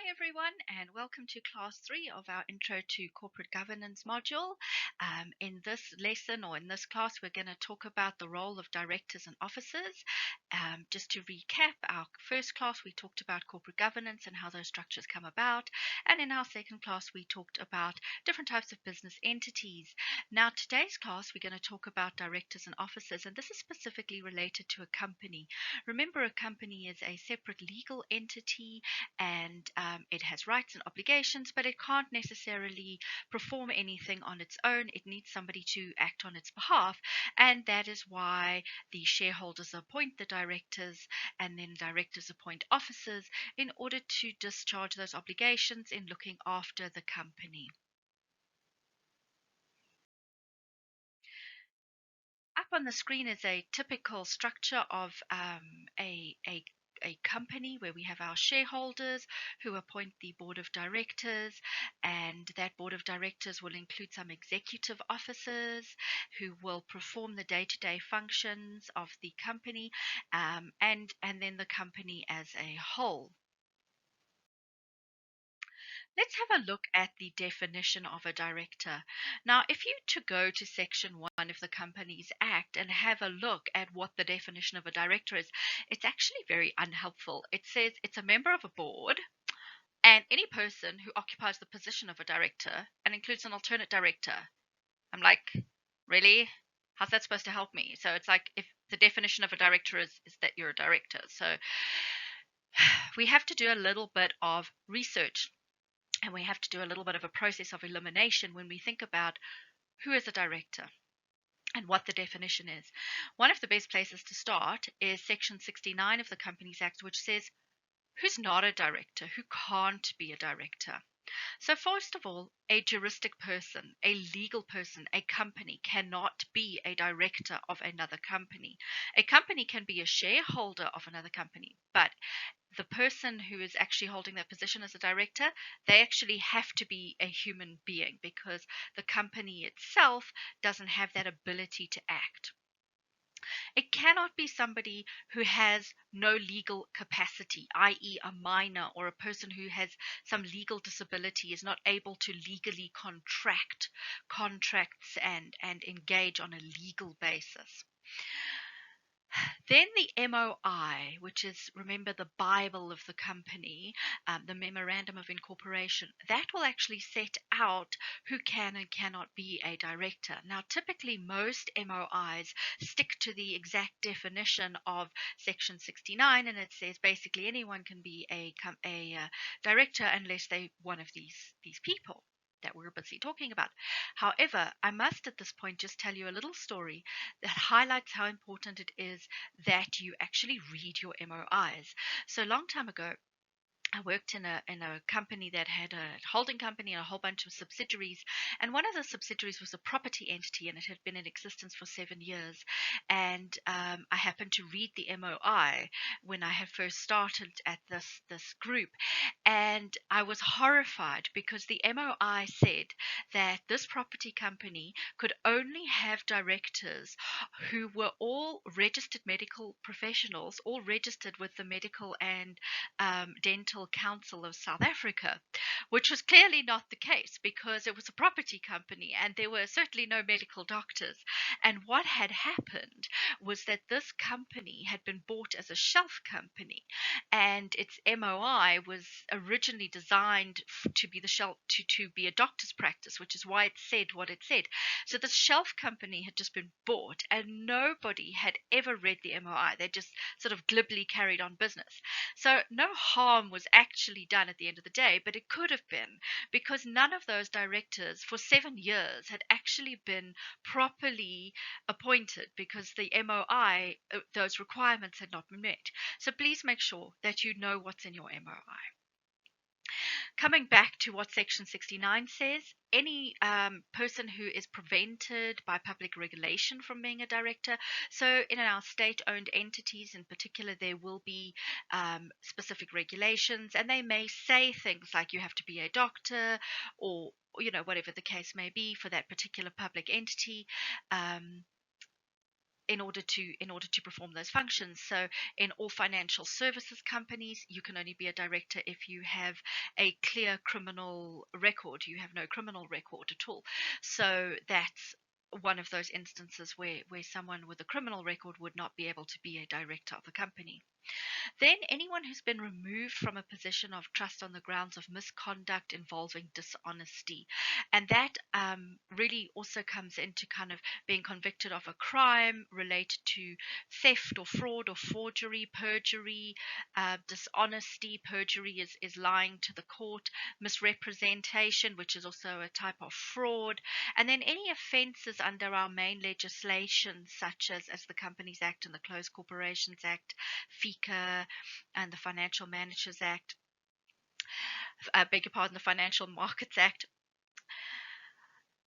everyone, and welcome to Class 3 of our Intro to Corporate Governance module. In this lesson or in this class, we're going to talk about the role of directors and officers. Just to recap, our first class, we talked about corporate governance and how those structures come about. And in our second class, we talked about different types of business entities. Now, today's class, we're going to talk about directors and officers, and this is specifically related to a company. Remember, a company is a separate legal entity, and it has rights and obligations, but it can't necessarily perform anything on its own. It needs somebody to act on its behalf, and that is why the shareholders appoint the directors, and then directors appoint officers in order to discharge those obligations in looking after the company. Up on the screen is a typical structure of a company where we have our shareholders who appoint the board of directors, and that board of directors will include some executive officers who will perform the day-to-day functions of the company, and then the company as a whole. Let's have a look at the definition of a director. Now, if you to go to section 1 of the Companies Act and have a look at what the definition of a director is, it's actually very unhelpful. It says it's a member of a board and any person who occupies the position of a director and includes an alternate director. I'm like, really? How's that supposed to help me? So it's like if the definition of a director is that you're a director. So we have to do a little bit of research. And we have to do a little bit of a process of elimination when we think about who is a director and what the definition is. One of the best places to start is Section 69 of the Companies Act, which says who's not a director, who can't be a director. So first of all, a juristic person, a legal person, a company cannot be a director of another company. A company can be a shareholder of another company, but the person who is actually holding that position as a director, they actually have to be a human being because the company itself doesn't have that ability to act. It cannot be somebody who has no legal capacity, i.e., a minor or a person who has some legal disability, is not able to legally contract contracts and engage on a legal basis. Then the MOI, which is, remember, the Bible of the company, the Memorandum of Incorporation, that will actually set out who can and cannot be a director. Now, typically, most MOIs stick to the exact definition of Section 69, and it says basically anyone can be a director unless they're one of these people that we're busy talking about. However, I must at this point just tell you a little story that highlights how important it is that you actually read your MOIs. So a long time ago, I worked in a company that had a holding company and a whole bunch of subsidiaries, and one of the subsidiaries was a property entity, and it had been in existence for 7 years. And I happened to read the MOI when I had first started at this group, and I was horrified because the MOI said that this property company could only have directors who were all registered medical professionals, all registered with the Medical and Dental Council of South Africa, which was clearly not the case because it was a property company and there were certainly no medical doctors. And what had happened was that this company had been bought as a shelf company, and its MOI was originally designed to be the shelf to be a doctor's practice, which is why it said what it said. So this shelf company had just been bought, and nobody had ever read the MOI. They just sort of glibly carried on business. So no harm was actually done at the end of the day, but it could have been, because none of those directors for 7 years had actually been properly appointed because the MOI, those requirements had not been met. So please make sure that you know what's in your MOI. Coming back to what Section 69 says, any person who is prevented by public regulation from being a director, so in our state-owned entities in particular, there will be specific regulations, and they may say things like you have to be a doctor or whatever the case may be for that particular public entity. in order to perform those functions. So in all financial services companies, you can only be a director if you have a clear criminal record. You have no criminal record at all. So that's one of those instances where someone with a criminal record would not be able to be a director of the company. Then anyone who's been removed from a position of trust on the grounds of misconduct involving dishonesty. And that really also comes into kind of being convicted of a crime related to theft or fraud or forgery, perjury, dishonesty. Perjury is lying to the court, misrepresentation, which is also a type of fraud. And then any offences under our main legislation, such as the Companies Act and the Closed Corporations Act, FICA, and the Financial Managers Act, beg your pardon, the Financial Markets Act.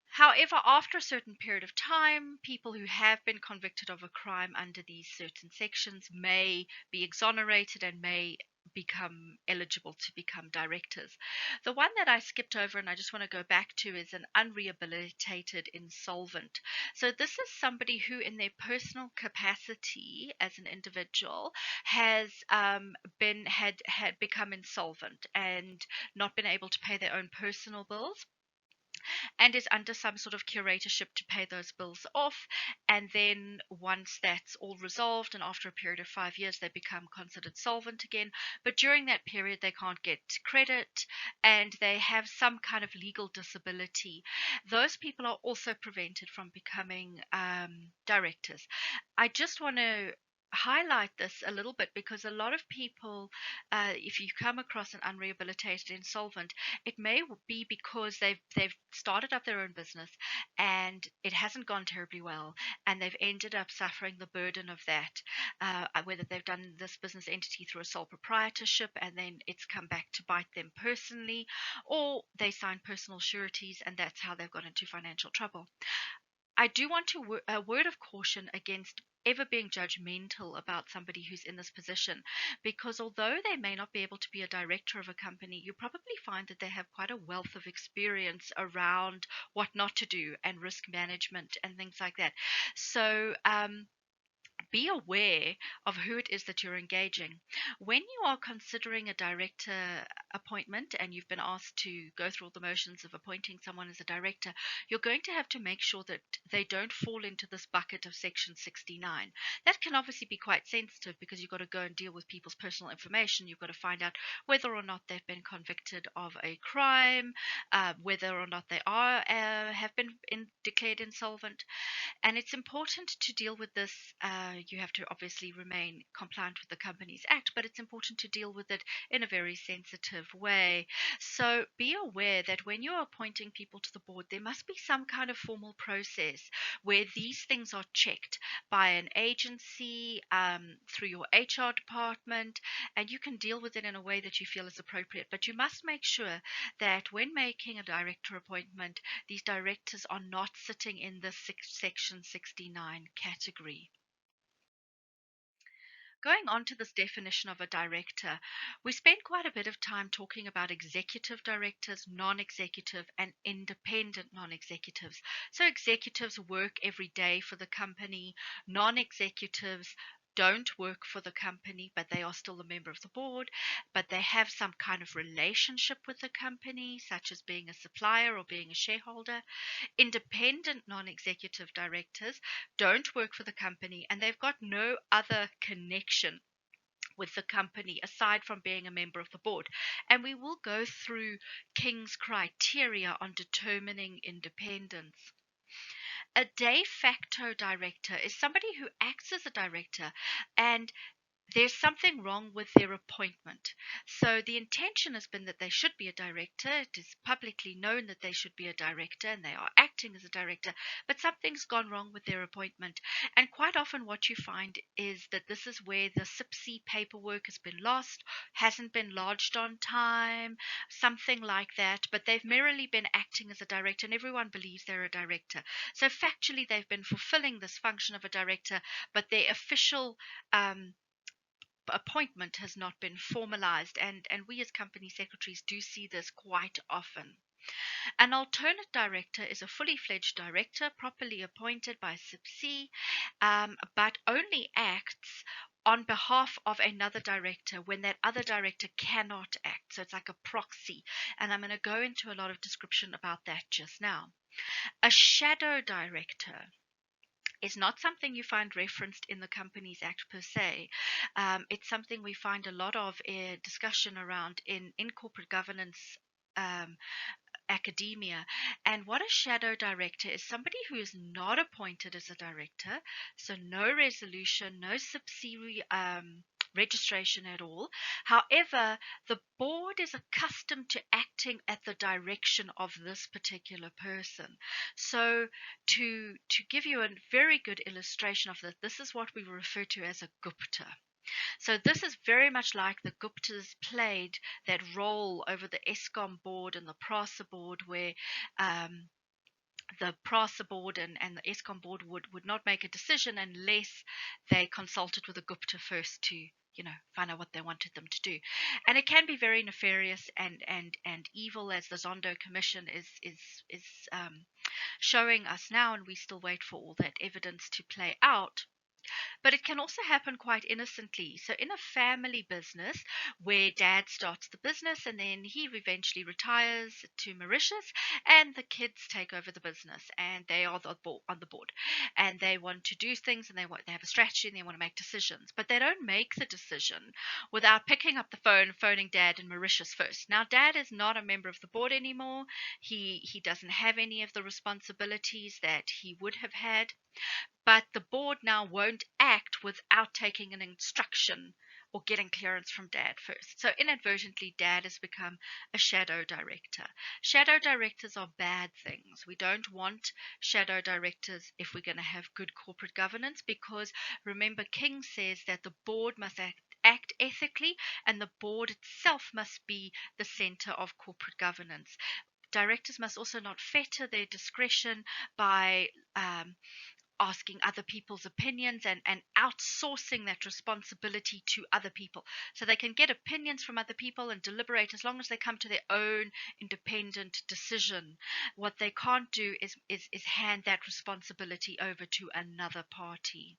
However, after a certain period of time, people who have been convicted of a crime under these certain sections may be exonerated and may become eligible to become directors. The one that I skipped over and I just want to go back to is an unrehabilitated insolvent. So this is somebody who in their personal capacity as an individual has had become insolvent and not been able to pay their own personal bills and is under some sort of curatorship to pay those bills off. And then once that's all resolved, and after a period of 5 years, they become considered solvent again. But during that period, they can't get credit and they have some kind of legal disability. Those people are also prevented from becoming directors. I just want to highlight this a little bit because a lot of people, if you come across an unrehabilitated insolvent, it may be because they've started up their own business and it hasn't gone terribly well, and they've ended up suffering the burden of that. Whether they've done this business entity through a sole proprietorship and then it's come back to bite them personally, or they sign personal sureties and that's how they've got into financial trouble. I do want to a word of caution against ever being judgmental about somebody who's in this position, because although they may not be able to be a director of a company, you probably find that they have quite a wealth of experience around what not to do and risk management and things like that. So be aware of who it is that you're engaging. When you are considering a director appointment and you've been asked to go through all the motions of appointing someone as a director, you're going to have to make sure that they don't fall into this bucket of Section 69. That can obviously be quite sensitive because you've got to go and deal with people's personal information. You've got to find out whether or not they've been convicted of a crime, whether or not they are have been declared insolvent. And it's important to deal with this. You have to obviously remain compliant with the Companies Act, but it's important to deal with it in a very sensitive way. So be aware that when you're appointing people to the board, there must be some kind of formal process where these things are checked by an agency, through your HR department, and you can deal with it in a way that you feel is appropriate. But you must make sure that when making a director appointment, these directors are not sitting in the Section 69 category. Going on to this definition of a director, we spent quite a bit of time talking about executive directors, non executive, and independent non executives. So, executives work every day for the company, non executives don't work for the company, but they are still a member of the board, but they have some kind of relationship with the company, such as being a supplier or being a shareholder. Independent non-executive directors don't work for the company and they've got no other connection with the company aside from being a member of the board. And we will go through King's criteria on determining independence. A de facto director is somebody who acts as a director and there's something wrong with their appointment. So the intention has been that they should be a director. It is publicly known that they should be a director and they are acting as a director, but something's gone wrong with their appointment. And quite often what you find is that this is where the SIPC paperwork has been lost, hasn't been lodged on time, something like that, but they've merely been acting as a director and everyone believes they're a director. So factually they've been fulfilling this function of a director, but their official appointment has not been formalized, and we as company secretaries do see this quite often. An alternate director is a fully fledged director, properly appointed by SIPC, but only acts on behalf of another director when that other director cannot act. So it's like a proxy. And I'm going to go into a lot of description about that just now. A shadow director is not something you find referenced in the Companies Act per se. It's something we find a lot of discussion around in corporate governance um, academia. And what a shadow director is, somebody who is not appointed as a director, so no resolution, no subsidiary registration at all. However, the board is accustomed to acting at the direction of this particular person. So to give you a very good illustration of this, this is what we refer to as a Gupta. So this is very much like the Guptas played that role over the ESCOM board and the PRASA board, where the PRASA board and the ESCOM board would not make a decision unless they consulted with the Gupta first to find out what they wanted them to do. And it can be very nefarious and evil, as the Zondo Commission is showing us now, and we still wait for all that evidence to play out. But it can also happen quite innocently. So in a family business where dad starts the business and then he eventually retires to Mauritius, and the kids take over the business and they are on the board, and they want to do things, and they have a strategy and they want to make decisions. But they don't make the decision without picking up the phone, phoning dad in Mauritius first. Now dad is not a member of the board anymore. He doesn't have any of the responsibilities that he would have had. But the board now won't act without taking an instruction or getting clearance from dad first. So inadvertently, dad has become a shadow director. Shadow directors are bad things. We don't want shadow directors if we're going to have good corporate governance, because remember, King says that the board must act ethically, and the board itself must be the center of corporate governance. Directors must also not fetter their discretion by asking other people's opinions and outsourcing that responsibility to other people. So they can get opinions from other people and deliberate as long as they come to their own independent decision. What they can't do is hand that responsibility over to another party.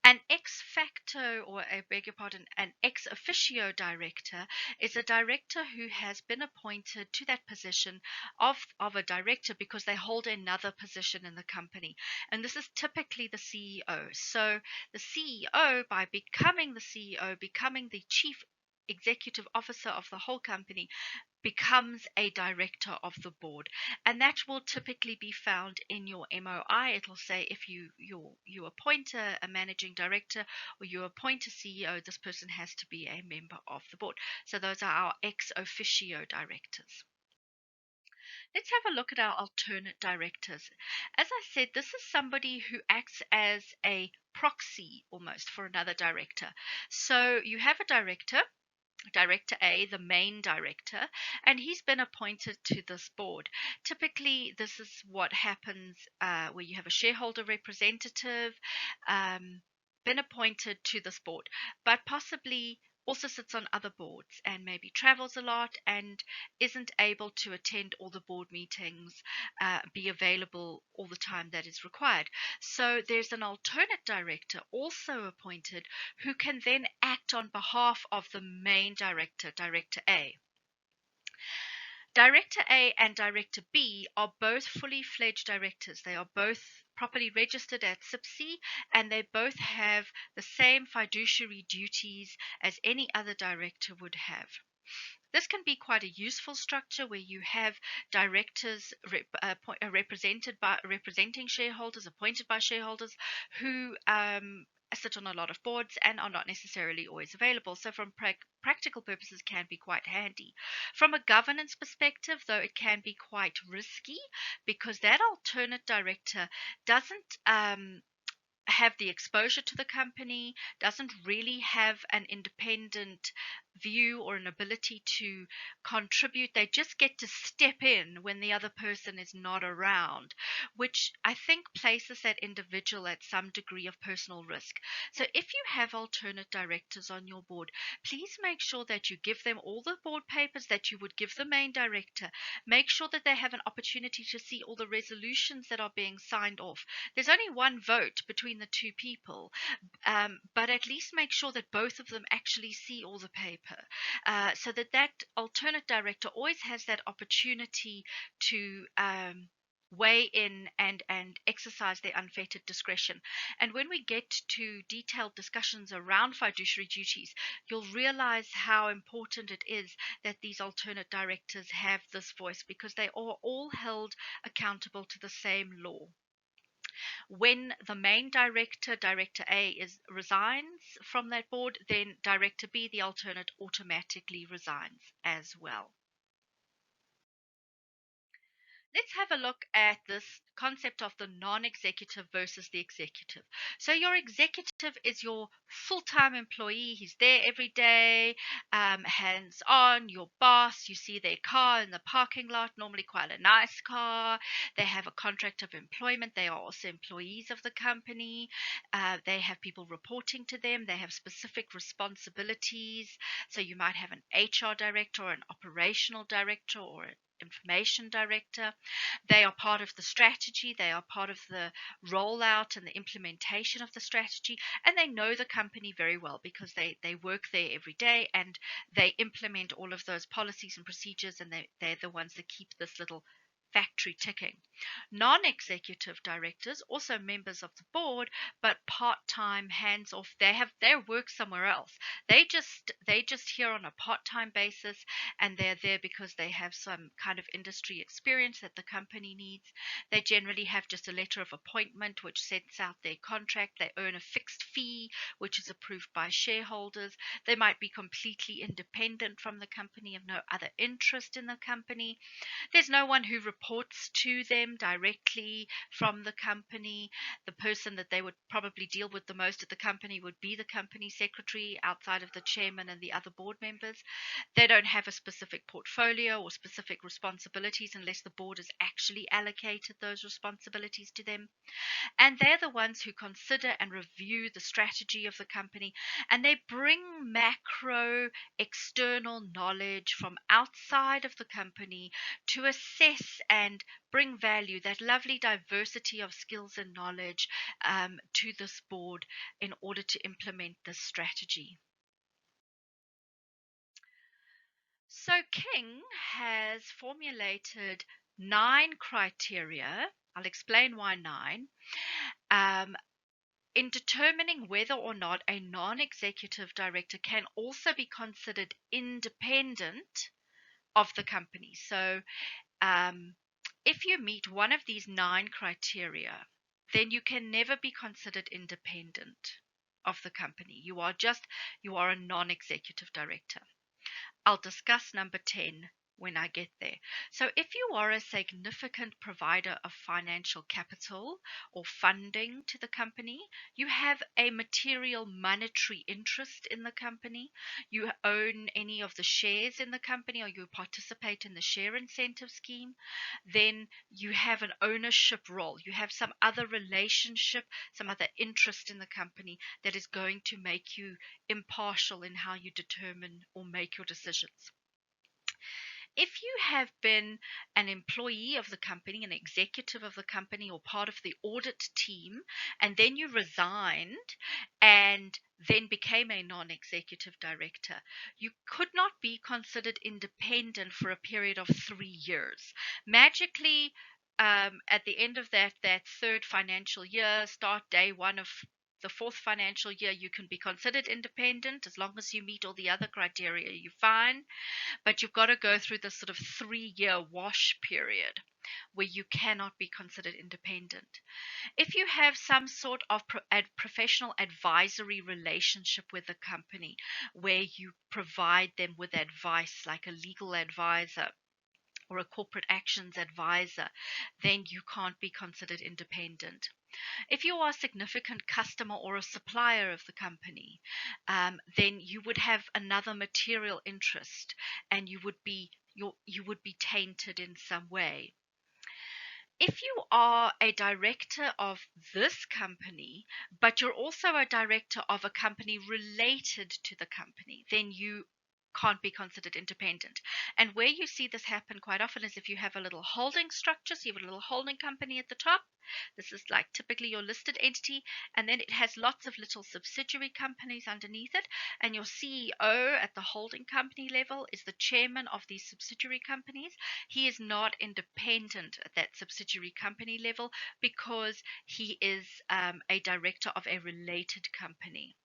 An ex facto, or I beg your pardon, an ex officio director is a director who has been appointed to that position of a director because they hold another position in the company. And this is typically the CEO. So the CEO, by becoming the CEO, becoming the chief executive officer of the whole company, becomes a director of the board, and that will typically be found in your MOI. It'll say if you appoint a managing director or you appoint a CEO, this person has to be a member of the board. So those are our ex officio directors. Let's have a look at our alternate directors. As I said, this is somebody who acts as a proxy almost for another director. So you have a director, Director A, the main director, and he's been appointed to this board. Typically, this is what happens where you have a shareholder representative been appointed to this board, but possibly also sits on other boards and maybe travels a lot and isn't able to attend all the board meetings, be available all the time that is required. So there's an alternate director also appointed who can then act on behalf of the main director, Director A. Director A and Director B are both fully fledged directors. They are both properly registered at SIPC, and they both have the same fiduciary duties as any other director would have. This can be quite a useful structure where you have directors representing shareholders, appointed by shareholders, who sit on a lot of boards and are not necessarily always available. So from practical purposes can be quite handy. From a governance perspective, though, it can be quite risky because that alternate director doesn't have the exposure to the company, doesn't really have an independent view or an ability to contribute. They just get to step in when the other person is not around, which I think places that individual at some degree of personal risk. So if you have alternate directors on your board, please make sure that you give them all the board papers that you would give the main director. Make sure that they have an opportunity to see all the resolutions that are being signed off. There's only one vote between the two people, but at least make sure that both of them actually see all the paper, so that that alternate director always has that opportunity to weigh in and exercise their unfettered discretion. And when we get to detailed discussions around fiduciary duties, you'll realize how important it is that these alternate directors have this voice, because they are all held accountable to the same law. When the main director, Director A, is resigns from that board, then Director B, the alternate, automatically resigns as well. Let's have a look at this concept of the non-executive versus the executive. So your executive is your full-time employee. He's there every day, hands on, your boss. You see their car in the parking lot, normally quite a nice car. They have a contract of employment. They are also employees of the company. They have people reporting to them. They have specific responsibilities. So you might have an HR director or an operational director or an information director. They are part of the strategy, they are part of the rollout and the implementation of the strategy, and they know the company very well because they work there every day and they implement all of those policies and procedures, and they're the ones that keep this little factory ticking. Non-executive directors, also members of the board, but part-time, hands-off. They have their work somewhere else. They just here on a part-time basis, and they're there because they have some kind of industry experience that the company needs. They generally have just a letter of appointment which sets out their contract. They earn a fixed fee which is approved by shareholders. They might be completely independent from the company, have no other interest in the company. There's no one who reports to them directly from the company. The person that they would probably deal with the most at the company would be the company secretary, outside of the chairman and the other board members. They don't have a specific portfolio or specific responsibilities unless the board has actually allocated those responsibilities to them. And they're the ones who consider and review the strategy of the company, and they bring macro external knowledge from outside of the company to assess and bring value, that lovely diversity of skills and knowledge, to this board in order to implement this strategy. So King has formulated 9 criteria. I'll explain why 9. Um, in determining whether or not a non-executive director can also be considered independent of the company. So um, if you meet one of these 9 criteria, then you can never be considered independent of the company. You are a non-executive director. I'll discuss number 10 when I get there. So, if you are a significant provider of financial capital or funding to the company, you have a material monetary interest in the company, you own any of the shares in the company, or you participate in the share incentive scheme, then you have an ownership role. You have some other relationship, some other interest in the company that is going to make you impartial in how you determine or make your decisions. If you have been an employee of the company, an executive of the company, or part of the audit team, and then you resigned and then became a non executive director, you could not be considered independent for a period of 3 years. Magically, at the end of that third financial year, start day one of the fourth financial year, you can be considered independent as long as you meet all the other criteria. You fine, but you've got to go through this sort of 3 year wash period where you cannot be considered independent. If you have some sort of professional advisory relationship with the company where you provide them with advice like a legal advisor, or a corporate actions advisor, then you can't be considered independent. If you are a significant customer or a supplier of the company, then you would have another material interest, and you would be tainted in some way. If you are a director of this company, but you're also a director of a company related to the company, then you can't be considered independent. And where you see this happen quite often is if you have a little holding structure, so you have a little holding company at the top. This is like typically your listed entity, and then it has lots of little subsidiary companies underneath it. And your CEO at the holding company level is the chairman of these subsidiary companies. He is not independent at that subsidiary company level because he is a director of a related company.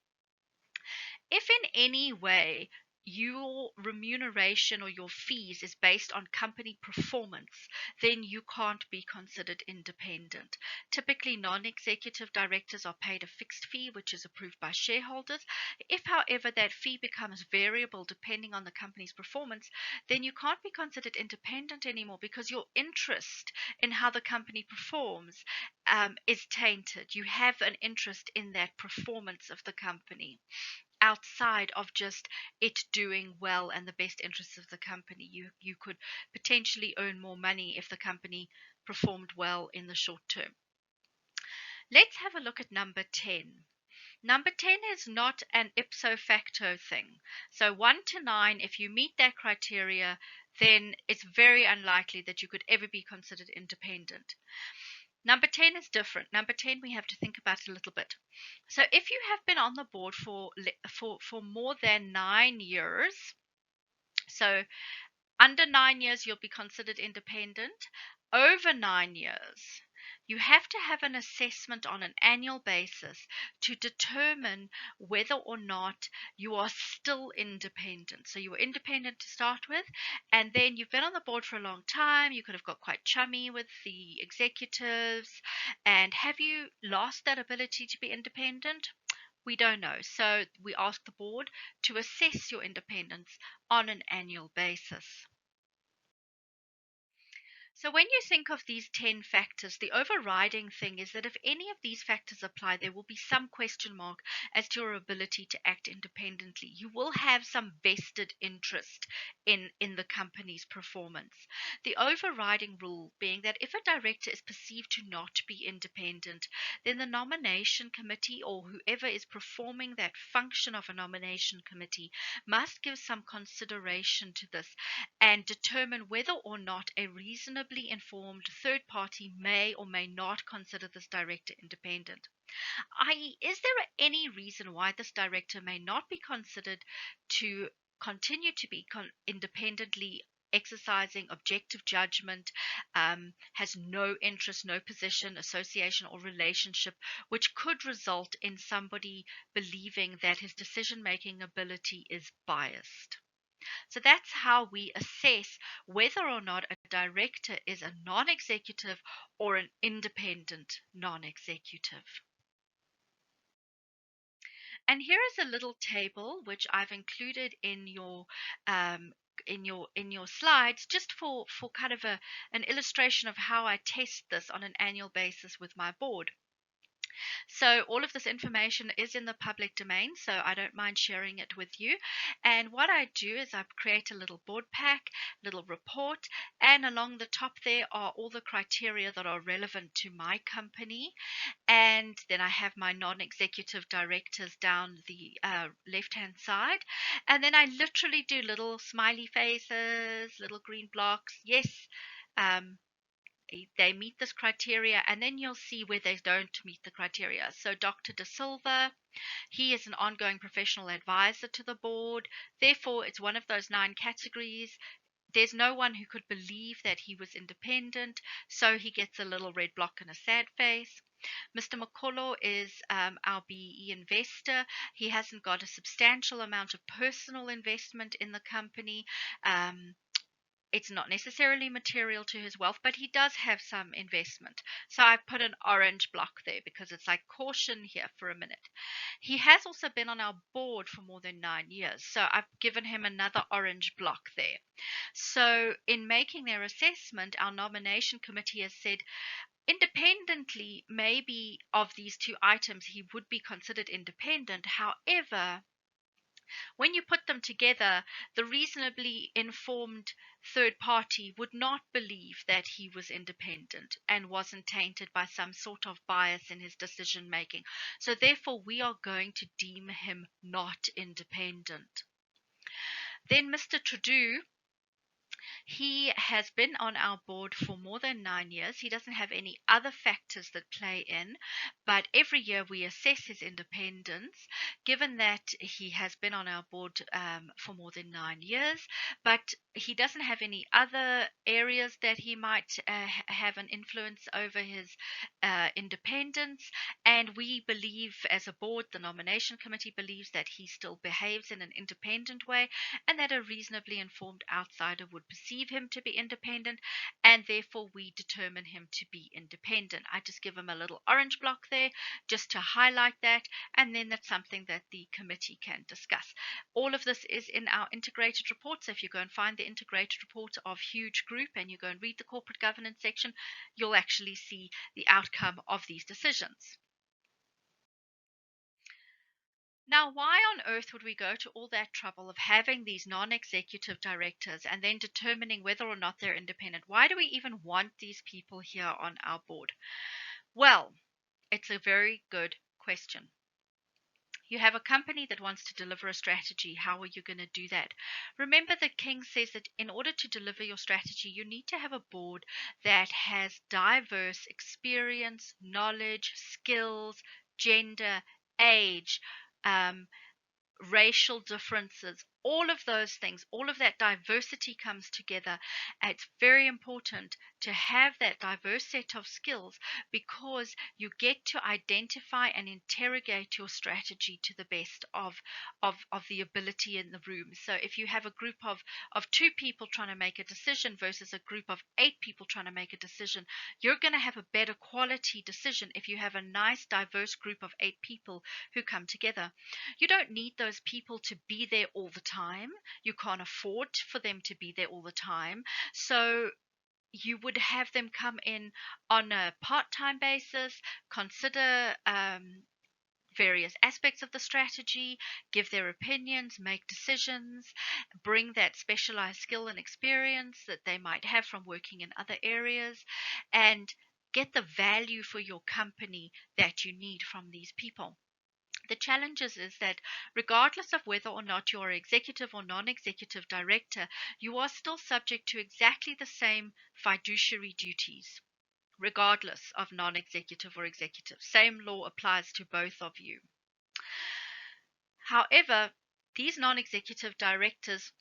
If in any way your remuneration or your fees is based on company performance, then you can't be considered independent. Typically, non-executive directors are paid a fixed fee, which is approved by shareholders. If, however, that fee becomes variable depending on the company's performance, then you can't be considered independent anymore because your interest in how the company performs is tainted. You have an interest in that performance of the company outside of just it doing well and the best interests of the company. You could potentially earn more money if the company performed well in the short term. Let's have a look at number 10. Number 10 is not an ipso facto thing. So 1 to 9, if you meet that criteria, then it's very unlikely that you could ever be considered independent. Number 10 is different. Number 10, we have to think about it a little bit. So if you have been on the board for more than 9 years, so under 9 years, you'll be considered independent. Over 9 years, you have to have an assessment on an annual basis to determine whether or not you are still independent. So you were independent to start with, and then you've been on the board for a long time. You could have got quite chummy with the executives. And have you lost that ability to be independent? We don't know. So we ask the board to assess your independence on an annual basis. So when you think of these 10 factors, the overriding thing is that if any of these factors apply, there will be some question mark as to your ability to act independently. You will have some vested interest in the company's performance. The overriding rule being that if a director is perceived to not be independent, then the nomination committee or whoever is performing that function of a nomination committee must give some consideration to this and determine whether or not a reasonably informed third party may or may not consider this director independent. I.e., is there any reason why this director may not be considered to continue to be independently exercising objective judgment, has no interest, no position, association, or relationship, which could result in somebody believing that his decision making ability is biased? So that's how we assess whether or not a director is a non executive or an independent non executive. And here is a little table which I've included um, in your slides just for kind of an illustration of how I test this on an annual basis with my board. So all of this information is in the public domain, so I don't mind sharing it with you. And what I do is I create a little board pack, little report, and along the top there are all the criteria that are relevant to my company. And then I have my non-executive directors down the left-hand side. And then I literally do little smiley faces, little green blocks. Yes, um, they meet this criteria, and then you'll see where they don't meet the criteria. So Dr. De Silva, he is an ongoing professional advisor to the board. Therefore, it's one of those 9 categories. There's no one who could believe that he was independent, so he gets a little red block and a sad face. Mr. Makolo is our BE investor. He hasn't got a substantial amount of personal investment in the company. It's not necessarily material to his wealth, but he does have some investment. So I put an orange block there because it's like caution here for a minute. He has also been on our board for more than 9 years. So I've given him another orange block there. So in making their assessment, our nomination committee has said independently, maybe of these two items, he would be considered independent. However, when you put them together, the reasonably informed third party would not believe that he was independent and wasn't tainted by some sort of bias in his decision making. So, therefore, we are going to deem him not independent. Then Mr. Trudeau, he has been on our board for more than 9 years. He doesn't have any other factors that play in, but every year we assess his independence, given that he has been on our board for more than 9 years, but he doesn't have any other areas that he might have an influence over his independence. And we believe, as a board, the nomination committee believes that he still behaves in an independent way and that a reasonably informed outsider would perceive him to be independent, and therefore we determine him to be independent. I just give him a little orange block there just to highlight that, and then that's something that the committee can discuss. All of this is in our integrated report, so if you go and find the integrated report of Huge Group and you go and read the corporate governance section, you'll actually see the outcome of these decisions. Now, why on earth would we go to all that trouble of having these non executive directors and then determining whether or not they're independent? Why do we even want these people here on our board? Well, it's a very good question. You have a company that wants to deliver a strategy. How are you going to do that? Remember that King says that in order to deliver your strategy, you need to have a board that has diverse experience, knowledge, skills, gender, age, um, racial differences, all of those things, all of that diversity comes together. It's very important to have that diverse set of skills because you get to identify and interrogate your strategy to the best of the ability in the room. So if you have a group of two people trying to make a decision versus a group of 8 people trying to make a decision, you're going to have a better quality decision if you have a nice diverse group of 8 people who come together. You don't need those people to be there all the time. You can't afford for them to be there all the time. So you would have them come in on a part-time basis, consider various aspects of the strategy, give their opinions, make decisions, bring that specialized skill and experience that they might have from working in other areas, and get the value for your company that you need from these people. The challenge is that regardless of whether or not you're executive or non-executive director, you are still subject to exactly the same fiduciary duties, regardless of non-executive or executive. Same law applies to both of you. However, these non-executive directors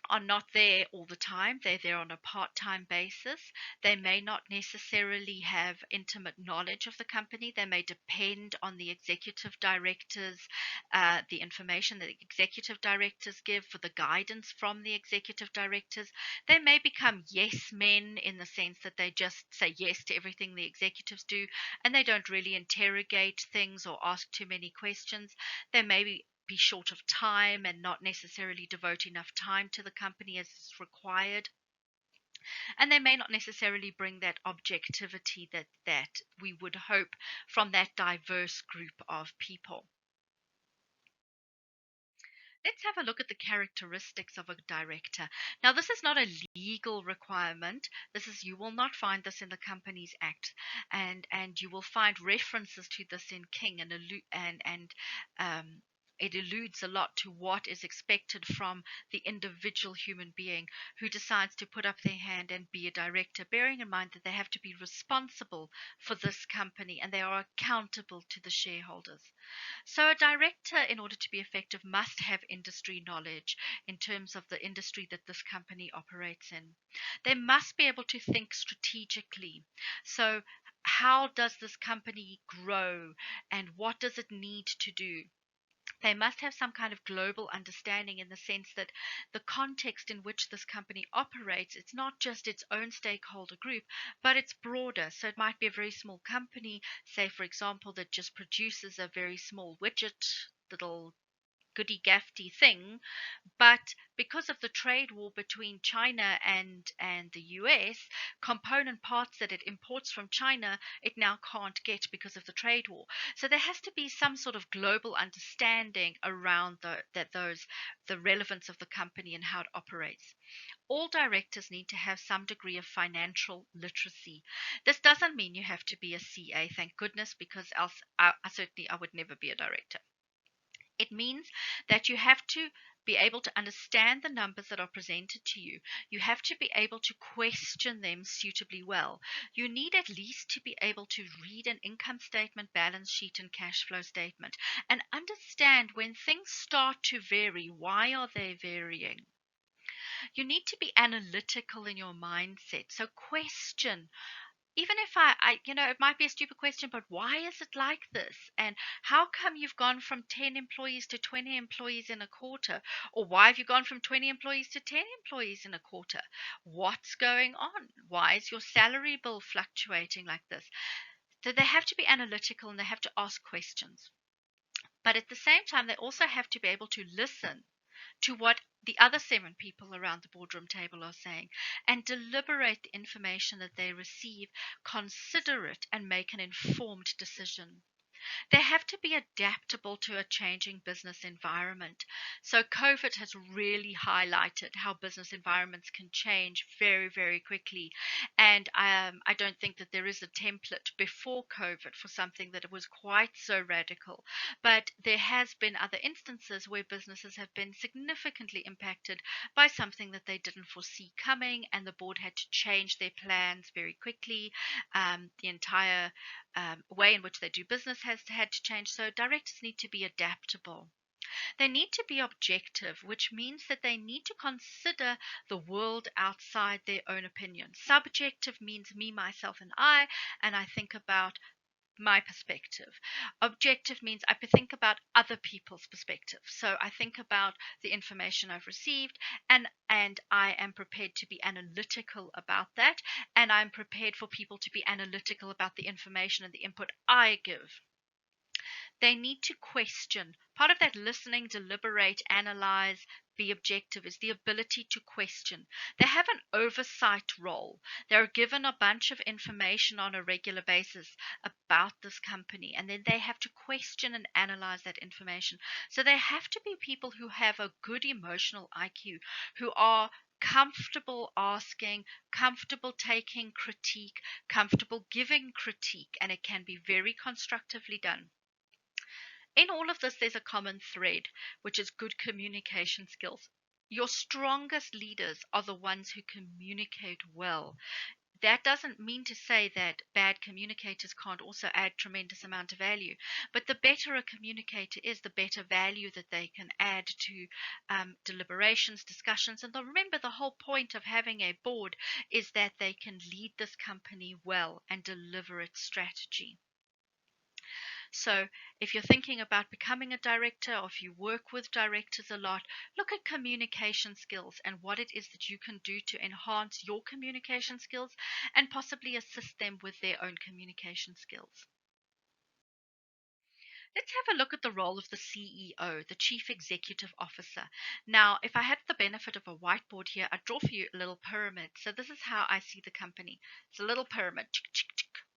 are not there all the time. They're there on a part time basis. They may not necessarily have intimate knowledge of the company. They may depend on the executive directors, the information that the executive directors give for the guidance from the executive directors. They may become yes men in the sense that they just say yes to everything the executives do and they don't really interrogate things or ask too many questions. They may be short of time and not necessarily devote enough time to the company as is required. And they may not necessarily bring that objectivity that we would hope from that diverse group of people. Let's have a look at the characteristics of a director. Now, this is not a legal requirement. This is you will not find this in the Companies Act, and you will find references to this in King and it alludes a lot to what is expected from the individual human being who decides to put up their hand and be a director, bearing in mind that they have to be responsible for this company and they are accountable to the shareholders. So, a director, in order to be effective, must have industry knowledge in terms of the industry that this company operates in. They must be able to think strategically. So, how does this company grow and what does it need to do? They must have some kind of global understanding in the sense that the context in which this company operates, it's not just its own stakeholder group, but it's broader. So it might be a very small company, say, for example, that just produces a very small widget, little goody gafty thing, but because of the trade war between China and the US, component parts that it imports from China, it now can't get because of the trade war. So there has to be some sort of global understanding around the relevance of the company and how it operates. All directors need to have some degree of financial literacy. This doesn't mean you have to be a CA, thank goodness, because else I would never be a director. It means that you have to be able to understand the numbers that are presented to you. You have to be able to question them suitably well. You need at least to be able to read an income statement, balance sheet, and cash flow statement and understand when things start to vary, why are they varying? You need to be analytical in your mindset. So question, even if it might be a stupid question, but why is it like this? And how come you've gone from 10 employees to 20 employees in a quarter? Or why have you gone from 20 employees to 10 employees in a quarter? What's going on? Why is your salary bill fluctuating like this? So they have to be analytical and they have to ask questions. But at the same time, they also have to be able to listen to what the other seven people around the boardroom table are saying and deliberate the information that they receive, consider it, and make an informed decision. They have to be adaptable to a changing business environment. So, COVID has really highlighted how business environments can change very, very quickly. And I don't think that there is a template before COVID for something that was quite so radical. But there has been other instances where businesses have been significantly impacted by something that they didn't foresee coming, and the board had to change their plans very quickly. The entire way in which they do business has had to change. So directors need to be adaptable. They need to be objective, which means that they need to consider the world outside their own opinion. Subjective means me, myself, and I think about my perspective. Objective means I think about other people's perspective. So I think about the information I've received, and I am prepared to be analytical about that, and I'm prepared for people to be analytical about the information and the input I give. They need to question. Part of that listening, deliberate, analyze, be objective is the ability to question. They have an oversight role. They're given a bunch of information on a regular basis about this company, and then they have to question and analyze that information. So they have to be people who have a good emotional IQ, who are comfortable asking, comfortable taking critique, comfortable giving critique, and it can be very constructively done. In all of this, there's a common thread, which is good communication skills. Your strongest leaders are the ones who communicate well. That doesn't mean to say that bad communicators can't also add tremendous amount of value, but the better a communicator is, the better value that they can add to deliberations, discussions. And remember, the whole point of having a board is that they can lead this company well and deliver its strategy. So, if you're thinking about becoming a director, or if you work with directors a lot, look at communication skills and what it is that you can do to enhance your communication skills and possibly assist them with their own communication skills. Let's have a look at the role of the CEO, the Chief Executive Officer. Now, if I had the benefit of a whiteboard here, I'd draw for you a little pyramid. So, this is how I see the company. It's a little pyramid,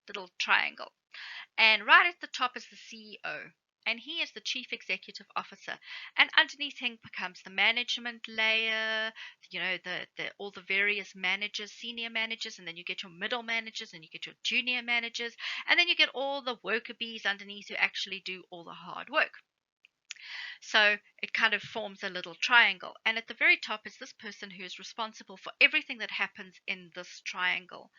little triangle. And right at the top is the CEO, and he is the Chief Executive Officer. And underneath him becomes the management layer, all the various managers, senior managers, and then you get your middle managers, and you get your junior managers, and then you get all the worker bees underneath who actually do all the hard work. So it kind of forms a little triangle. And at the very top is this person who is responsible for everything that happens in this triangle.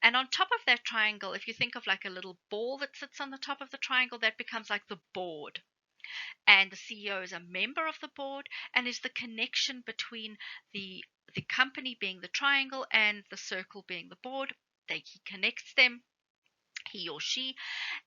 And on top of that triangle, if you think of like a little ball that sits on the top of the triangle, that becomes like the board. And the CEO is a member of the board and is the connection between the company being the triangle and the circle being the board. He connects them. he or she,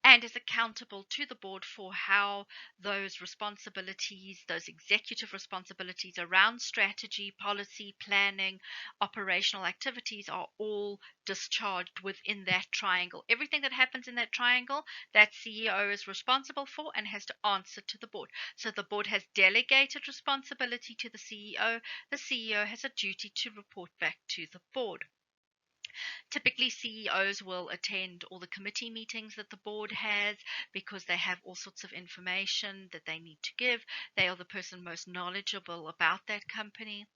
and is accountable to the board for how those responsibilities, those executive responsibilities around strategy, policy, planning, operational activities are all discharged within that triangle. Everything that happens in that triangle, that CEO is responsible for and has to answer to the board. So the board has delegated responsibility to the CEO. The CEO has a duty to report back to the board. Typically, CEOs will attend all the committee meetings that the board has because they have all sorts of information that they need to give. They are the person most knowledgeable about that company.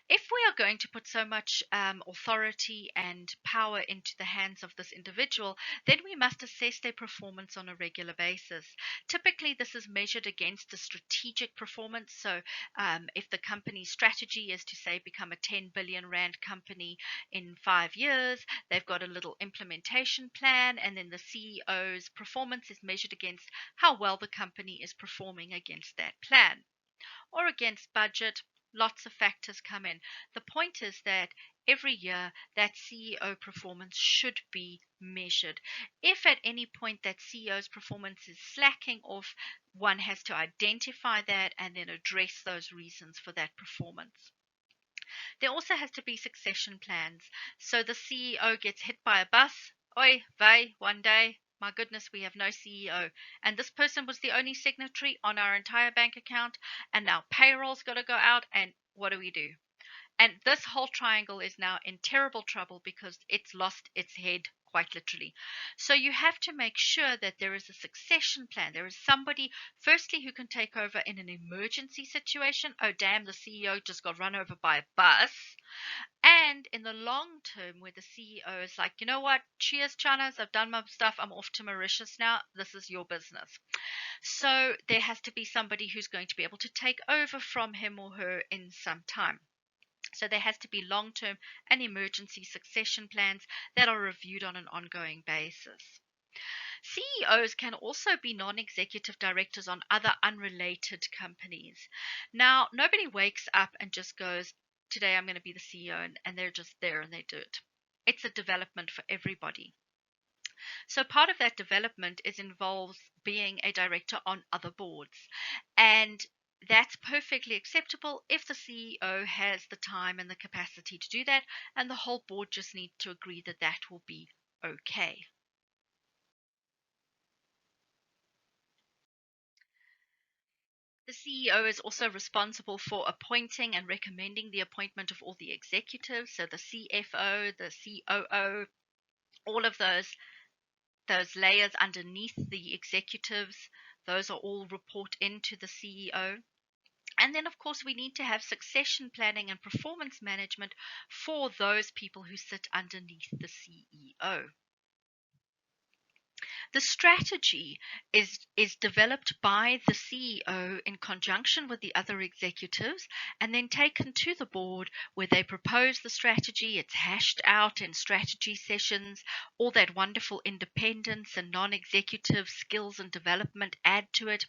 If we are going to put so much authority and power into the hands of this individual, then we must assess their performance on a regular basis. Typically, this is measured against the strategic performance. So, if the company's strategy is to, say, become a 10 billion rand company in 5 years, they've got a little implementation plan, and then the CEO's performance is measured against how well the company is performing against that plan or against budget. Lots of factors come in. The point is that every year that CEO performance should be measured. If at any point that CEO's performance is slacking off, one has to identify that and then address those reasons for that performance. There also has to be succession plans. So the CEO gets hit by a bus. Oi, vey, one day, my goodness, we have no CEO. And this person was the only signatory on our entire bank account. And now payroll's got to go out. And what do we do? And this whole triangle is now in terrible trouble because it's lost its head, quite literally. So you have to make sure that there is a succession plan. There is somebody, firstly, who can take over in an emergency situation. Oh, damn, the CEO just got run over by a bus. And in the long term, where the CEO is like, you know what, cheers, Chanas, I've done my stuff. I'm off to Mauritius now. This is your business. So there has to be somebody who's going to be able to take over from him or her in some time. So there has to be long-term and emergency succession plans that are reviewed on an ongoing basis. CEOs can also be non-executive directors on other unrelated companies. Now, nobody wakes up and just goes, today I'm going to be the CEO, and they're just there and they do it. It's a development for everybody. So part of that development involves being a director on other boards. And that's perfectly acceptable if the CEO has the time and the capacity to do that, and the whole board just needs to agree that that will be okay. The CEO is also responsible for appointing and recommending the appointment of all the executives, so the CFO, the COO, all of those layers underneath the executives, those are all report into the CEO. And then, of course, we need to have succession planning and performance management for those people who sit underneath the CEO. The strategy is developed by the CEO in conjunction with the other executives and then taken to the board where they propose the strategy. It's hashed out in strategy sessions. All that wonderful independence and non-executive skills and development add to it.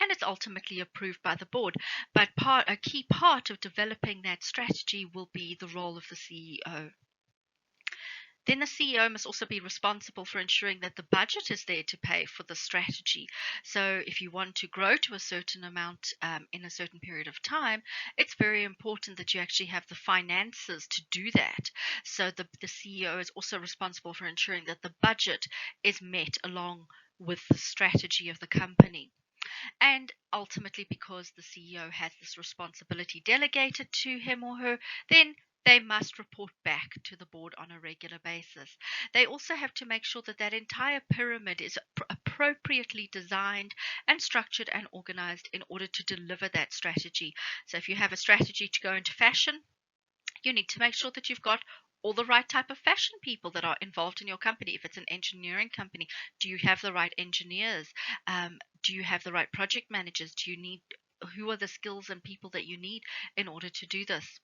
And it's ultimately approved by the board. But a key part of developing that strategy will be the role of the CEO. Then the CEO must also be responsible for ensuring that the budget is there to pay for the strategy. So if you want to grow to a certain amount in a certain period of time, it's very important that you actually have the finances to do that. So the CEO is also responsible for ensuring that the budget is met along with the strategy of the company. And ultimately, because the CEO has this responsibility delegated to him or her, then they must report back to the board on a regular basis. They also have to make sure that that entire pyramid is appropriately designed and structured and organized in order to deliver that strategy. So if you have a strategy to go into fashion, you need to make sure that you've got all the right type of fashion people that are involved in your company. If it's an engineering company, do you have the right engineers? Do you have the right project managers? Who are the skills and people that you need in order to do this?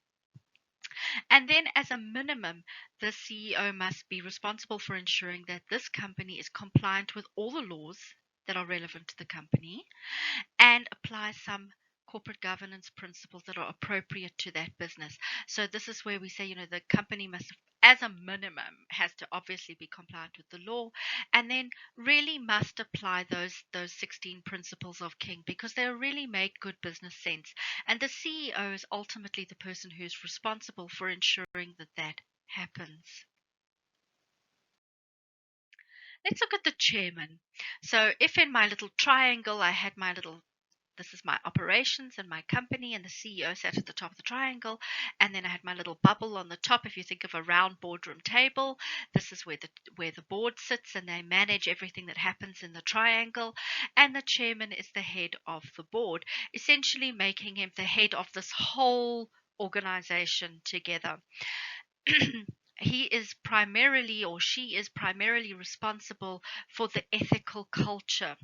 And then, as a minimum, the CEO must be responsible for ensuring that this company is compliant with all the laws that are relevant to the company and apply some corporate governance principles that are appropriate to that business. So this is where we say, the company must, as a minimum, has to obviously be compliant with the law, and then really must apply those 16 principles of King, because they really make good business sense. And the CEO is ultimately the person who's responsible for ensuring that that happens. Let's look at the chairman. So if in my little triangle I had my little, this is my operations and my company, and the CEO sat at the top of the triangle, and then I had my little bubble on the top. If you think of a round boardroom table, this is where the board sits, and they manage everything that happens in the triangle. And the chairman is the head of the board, essentially making him the head of this whole organization together. He is primarily, or she is primarily, responsible for the ethical culture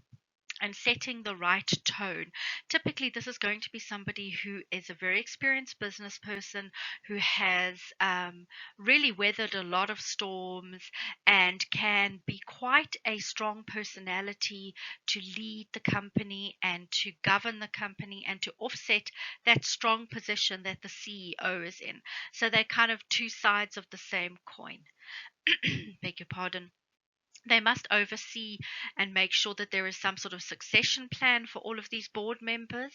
and setting the right tone. Typically, this is going to be somebody who is a very experienced business person who has really weathered a lot of storms and can be quite a strong personality to lead the company and to govern the company and to offset that strong position that the CEO is in. So they're kind of two sides of the same coin. Beg your pardon. They must oversee and make sure that there is some sort of succession plan for all of these board members.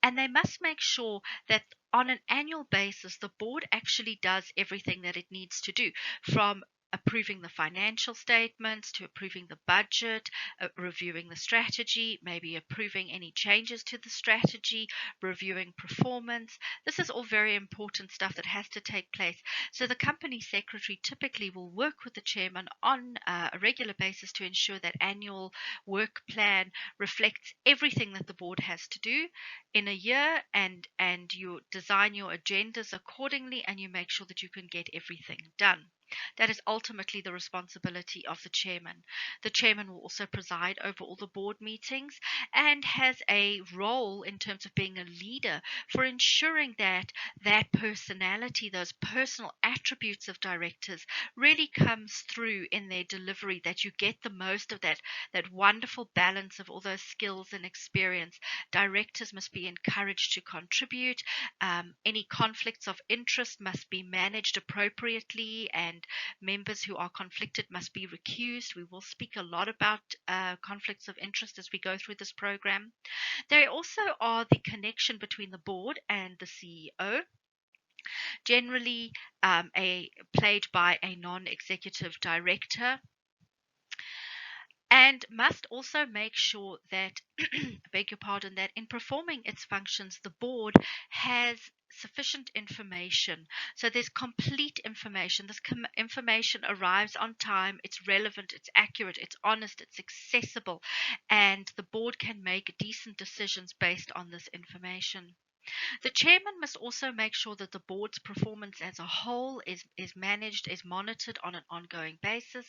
And they must make sure that on an annual basis, the board actually does everything that it needs to do, from approving the financial statements to approving the budget, reviewing the strategy, maybe approving any changes to the strategy, reviewing performance. This is all very important stuff that has to take place. So the company secretary typically will work with the chairman on a regular basis to ensure that annual work plan reflects everything that the board has to do in a year, and you design your agendas accordingly, and you make sure that you can get everything done. That is ultimately the responsibility of the chairman. The chairman will also preside over all the board meetings and has a role in terms of being a leader for ensuring that that personality, those personal attributes of directors, really comes through in their delivery, that you get the most of that wonderful balance of all those skills and experience. Directors must be encouraged to contribute. Any conflicts of interest must be managed appropriately, and members who are conflicted must be recused. We will speak a lot about conflicts of interest as we go through this program. There also are the connection between the board and the CEO, generally played by a non-executive director, and must also make sure that, beg your pardon, that in performing its functions, the board has sufficient information. So there's complete information. This information arrives on time, it's relevant, it's accurate, it's honest, it's accessible, and the board can make decent decisions based on this information. The chairman must also make sure that the board's performance as a whole is managed, is monitored on an ongoing basis,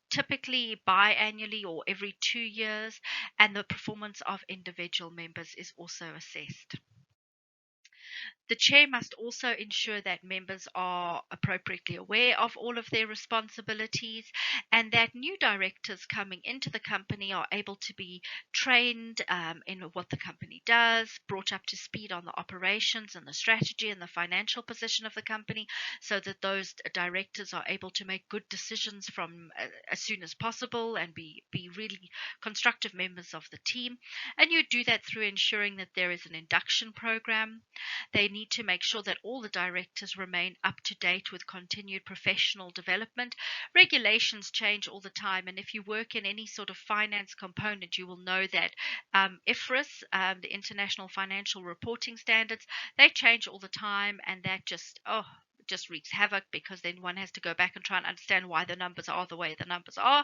typically biannually or every 2 years, and the performance of individual members is also assessed. The chair must also ensure that members are appropriately aware of all of their responsibilities, and that new directors coming into the company are able to be trained in what the company does, brought up to speed on the operations and the strategy and the financial position of the company, so that those directors are able to make good decisions from as soon as possible and be really constructive members of the team. And you do that through ensuring that there is an induction program. They need to make sure that all the directors remain up to date with continued professional development. Regulations change all the time, and if you work in any sort of finance component, you will know that IFRS, the International Financial Reporting Standards, they change all the time, and that just wreaks havoc, because then one has to go back and try and understand why the numbers are the way the numbers are.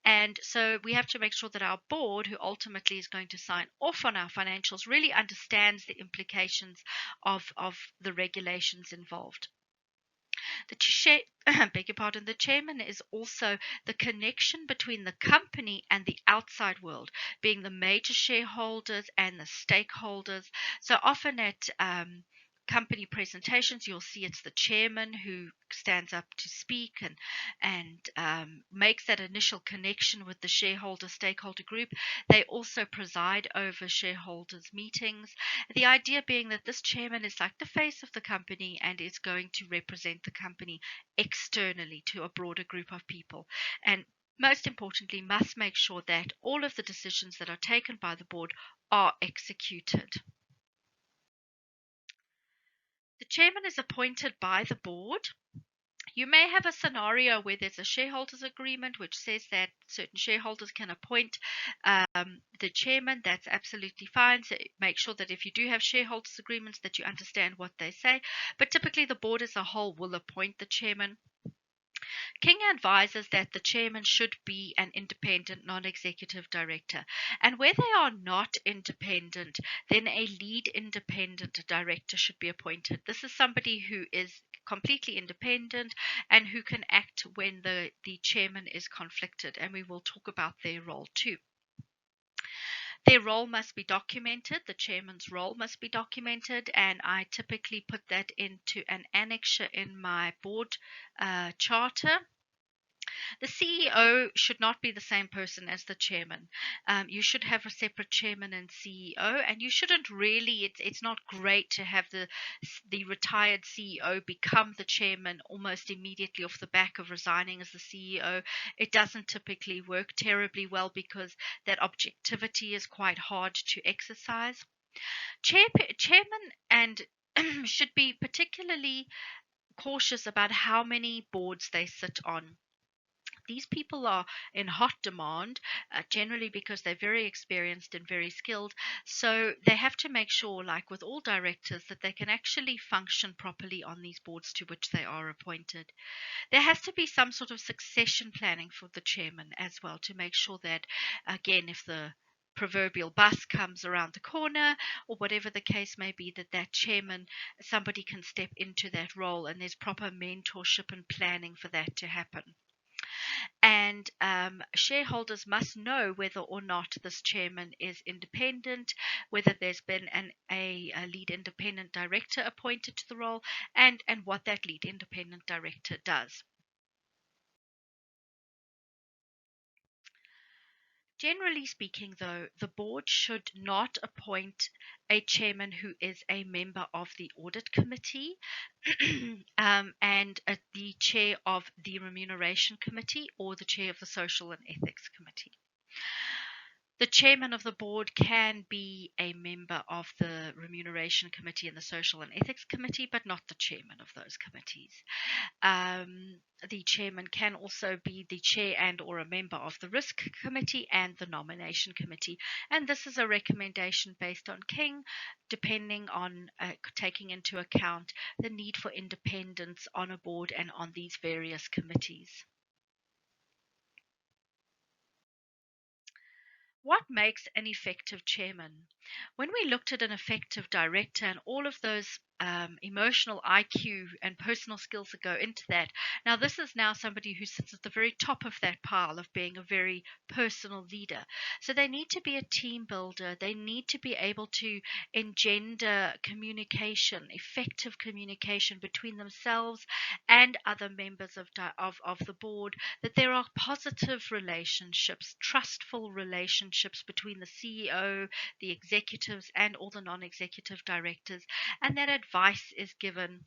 And so we have to make sure that our board, who ultimately is going to sign off on our financials, really understands the implications of the regulations involved. Beg your pardon, the chairman is also the connection between the company and the outside world, being the major shareholders and the stakeholders. So often at company presentations, you'll see it's the chairman who stands up to speak and makes that initial connection with the shareholder stakeholder group. They also preside over shareholders' meetings. The idea being that this chairman is like the face of the company and is going to represent the company externally to a broader group of people. And most importantly, must make sure that all of the decisions that are taken by the board are executed. The chairman is appointed by the board. You may have a scenario where there's a shareholders agreement which says that certain shareholders can appoint the chairman. That's absolutely fine. So make sure that if you do have shareholders agreements that you understand what they say. But typically the board as a whole will appoint the chairman. King advises that the chairman should be an independent non-executive director. And where they are not independent, then a lead independent director should be appointed. This is somebody who is completely independent and who can act when the chairman is conflicted. And we will talk about their role too. Their role must be documented. The chairman's role must be documented, and I typically put that into an annexure in my board charter. The CEO should not be the same person as the chairman. You should have a separate chairman and CEO, and you shouldn't really. It's not great to have the retired CEO become the chairman almost immediately off the back of resigning as the CEO. It doesn't typically work terribly well because that objectivity is quite hard to exercise. Chairman and should be particularly cautious about how many boards they sit on. These people are in hot demand, generally because they're very experienced and very skilled. So they have to make sure, like with all directors, that they can actually function properly on these boards to which they are appointed. There has to be some sort of succession planning for the chairman as well to make sure that, again, if the proverbial bus comes around the corner or whatever the case may be, that chairman, somebody can step into that role and there's proper mentorship and planning for that to happen. And shareholders must know whether or not this chairman is independent, whether there's been a lead independent director appointed to the role, and what that lead independent director does. Generally speaking, though, the board should not appoint a chairman who is a member of the audit committee and the chair of the remuneration committee or the chair of the social and ethics committee. The chairman of the board can be a member of the remuneration committee and the social and ethics committee, but not the chairman of those committees. The chairman can also be the chair and or a member of the risk committee and the nomination committee. And this is a recommendation based on King, depending on taking into account the need for independence on a board and on these various committees. What makes an effective chairman? When we looked at an effective director and all of those emotional IQ and personal skills that go into that, now this is now somebody who sits at the very top of that pile of being a very personal leader. So they need to be a team builder. They need to be able to engender communication, effective communication between themselves and other members of the board, that there are positive relationships, trustful relationships between the CEO, the executives, and all the non-executive directors, and that advice is given,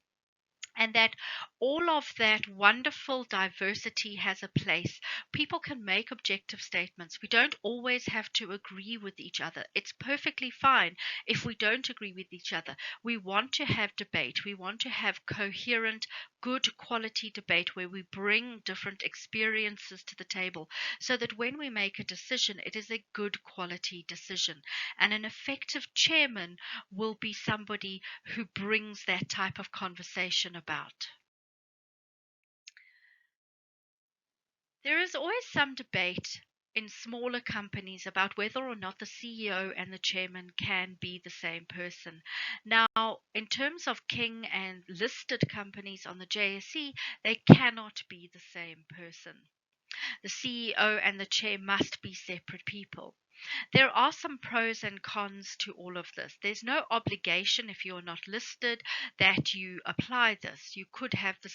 and that all of that wonderful diversity has a place. People can make objective statements. We don't always have to agree with each other. It's perfectly fine if we don't agree with each other. We want to have debate. We want to have coherent, good quality debate where we bring different experiences to the table so that when we make a decision, it is a good quality decision. And an effective chairman will be somebody who brings that type of conversation about. There is always some debate in smaller companies about whether or not the CEO and the chairman can be the same person. Now, in terms of King and listed companies on the JSE, they cannot be the same person. The CEO and the chair must be separate people. There are some pros and cons to all of this. There's no obligation if you're not listed that you apply this. You could have the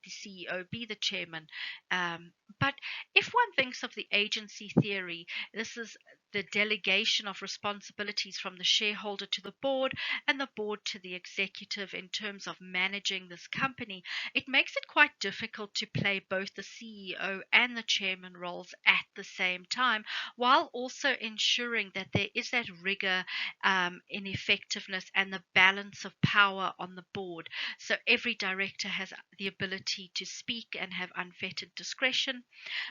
CEO be the chairman. But if one thinks of the agency theory, this is the delegation of responsibilities from the shareholder to the board and the board to the executive in terms of managing this company. It makes it quite difficult to play both the CEO and the chairman roles at the same time, while also ensuring that there is that rigor in effectiveness and the balance of power on the board. So every director has the ability to speak and have unfettered discretion,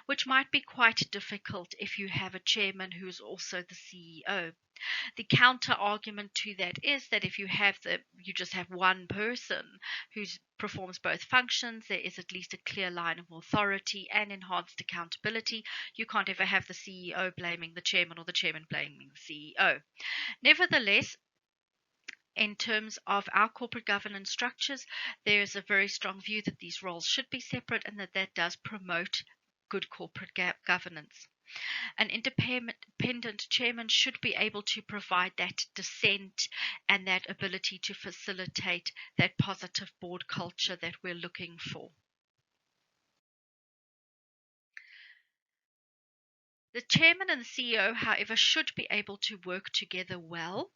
which might be quite difficult if you have a chairman who is also the CEO. The counter argument to that is that if you just have one person who performs both functions, there is at least a clear line of authority and enhanced accountability. You can't ever have the CEO blaming the chairman or the chairman blaming the CEO. Nevertheless, in terms of our corporate governance structures, there is a very strong view that these roles should be separate and that does promote good corporate governance. An independent chairman should be able to provide that dissent and that ability to facilitate that positive board culture that we're looking for. The chairman and the CEO, however, should be able to work together well.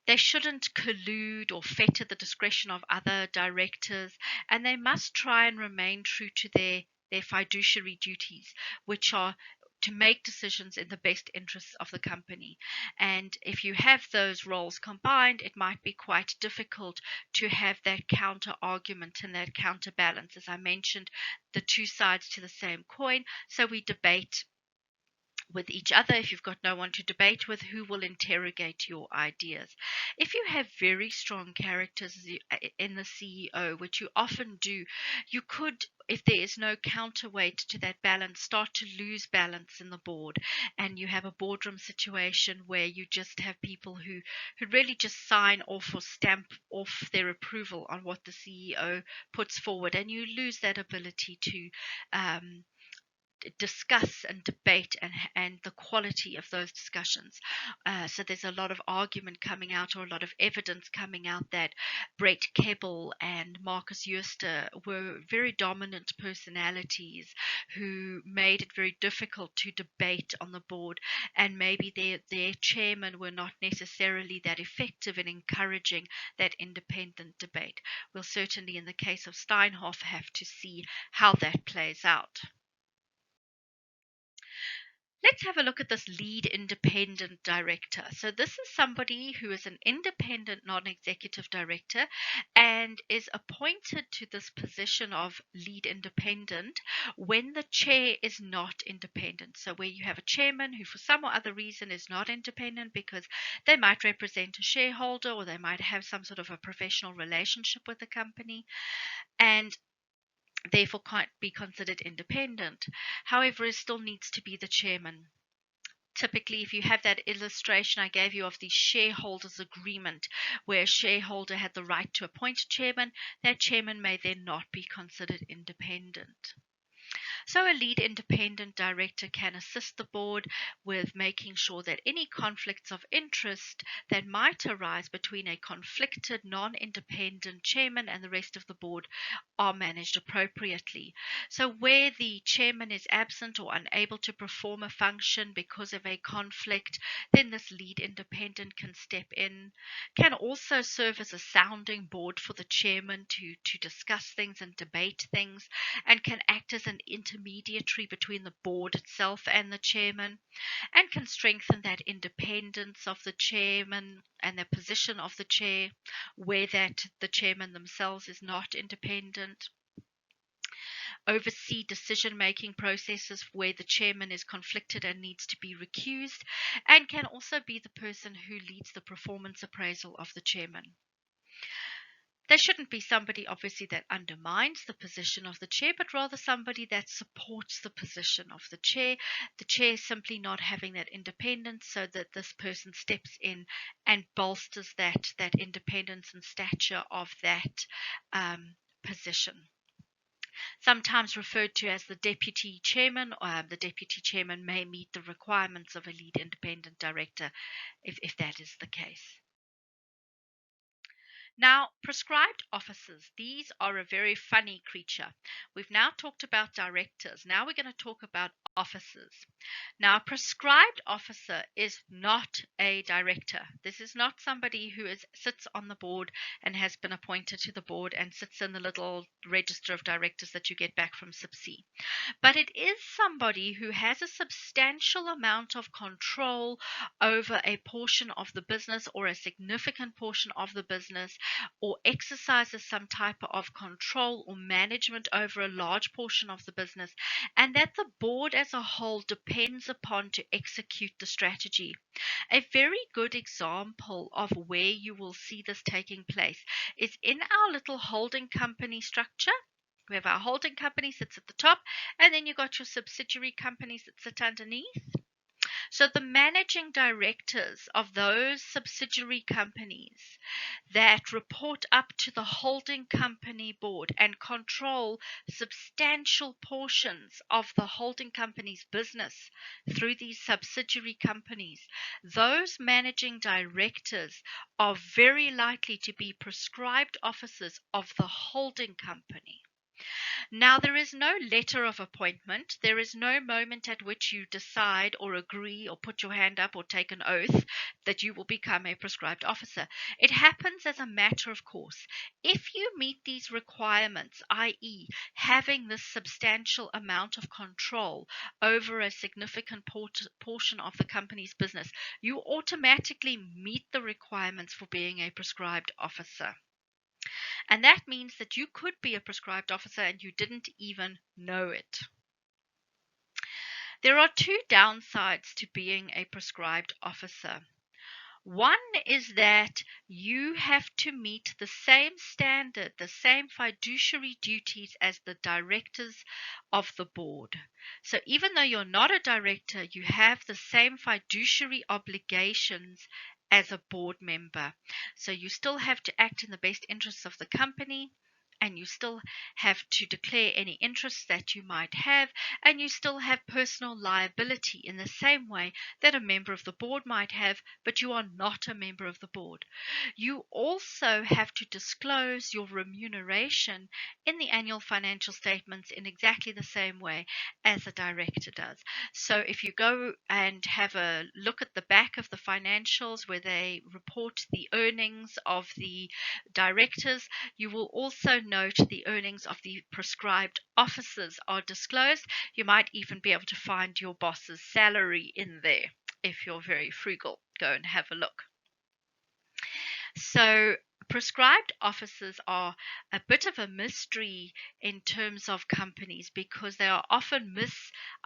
They shouldn't collude or fetter the discretion of other directors, and they must try and remain true to their fiduciary duties, which are to make decisions in the best interests of the company. And if you have those roles combined, it might be quite difficult to have that counter argument and that counterbalance. As I mentioned, the two sides to the same coin. So we debate with each other. If you've got no one to debate with, who will interrogate your ideas? If you have very strong characters in the CEO, which you often do, you could, if there is no counterweight to that balance, start to lose balance in the board. And you have a boardroom situation where you just have people who really just sign off or stamp off their approval on what the CEO puts forward. And you lose that ability to discuss and debate and the quality of those discussions. So there's a lot of argument coming out or a lot of evidence coming out that Brett Kebbel and Marcus Jooste were very dominant personalities who made it very difficult to debate on the board, and maybe their chairmen were not necessarily that effective in encouraging that independent debate. We'll certainly, in the case of Steinhoff, have to see how that plays out. Let's have a look at this lead independent director. So, this is somebody who is an independent non executive director and is appointed to this position of lead independent when the chair is not independent. So, where you have a chairman who, for some or other reason, is not independent because they might represent a shareholder or they might have some sort of a professional relationship with the company, and therefore can't be considered independent. However, it still needs to be the chairman. Typically, if you have that illustration I gave you of the shareholders agreement, where a shareholder had the right to appoint a chairman, that chairman may then not be considered independent. So a lead independent director can assist the board with making sure that any conflicts of interest that might arise between a conflicted non-independent chairman and the rest of the board are managed appropriately. So where the chairman is absent or unable to perform a function because of a conflict, then this lead independent can step in, can also serve as a sounding board for the chairman to discuss things and debate things, and can act as an intermediary between the board itself and the chairman, and can strengthen that independence of the chairman and the position of the chair where that the chairman themselves is not independent, oversee decision-making processes where the chairman is conflicted and needs to be recused, and can also be the person who leads the performance appraisal of the chairman. There shouldn't be somebody, obviously, that undermines the position of the chair, but rather somebody that supports the position of the chair simply not having that independence, so that this person steps in and bolsters that independence and stature of that position. sometimes referred to as the deputy chairman. The deputy chairman may meet the requirements of a lead independent director if that is the case. Now, prescribed officers, these are a very funny creature. We've now talked about directors. Now we're going to talk about officers. Now, a prescribed officer is not a director. This is not somebody who sits on the board and has been appointed to the board and sits in the little register of directors that you get back from SIPC. But it is somebody who has a substantial amount of control over a portion of the business or a significant portion of the business, or exercises some type of control or management over a large portion of the business, and that the board as a whole depends upon to execute the strategy. A very good example of where you will see this taking place is in our little holding company structure. We have our holding company sits at the top, and then you've got your subsidiary companies that sit underneath. So the managing directors of those subsidiary companies that report up to the holding company board and control substantial portions of the holding company's business through these subsidiary companies, those managing directors are very likely to be prescribed officers of the holding company. Now, there is no letter of appointment. There is no moment at which you decide or agree or put your hand up or take an oath that you will become a prescribed officer. It happens as a matter of course. If you meet these requirements, i.e., having this substantial amount of control over a significant portion of the company's business, you automatically meet the requirements for being a prescribed officer. And that means that you could be a prescribed officer and you didn't even know it. There are two downsides to being a prescribed officer. One is that you have to meet the same standard, the same fiduciary duties as the directors of the board. So even though you're not a director, you have the same fiduciary obligations as a board member. So you still have to act in the best interests of the company, and you still have to declare any interests that you might have, and you still have personal liability in the same way that a member of the board might have, but you are not a member of the board. You also have to disclose your remuneration in the annual financial statements in exactly the same way as a director does. So if you go and have a look at the back of the financials where they report the earnings of the directors, you will also note the earnings of the prescribed officers are disclosed. You might even be able to find your boss's salary in there if you're very frugal. Go and have a look. So prescribed officers are a bit of a mystery in terms of companies because they are often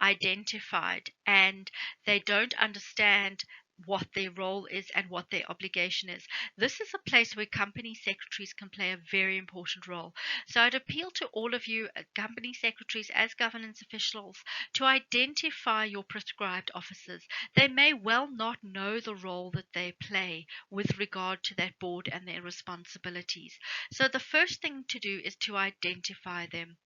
misidentified and they don't understand what their role is and what their obligation is. This is a place where company secretaries can play a very important role. So I'd appeal to all of you, company secretaries as governance officials, to identify your prescribed officers. They may well not know the role that they play with regard to that board and their responsibilities. So the first thing to do is to identify them.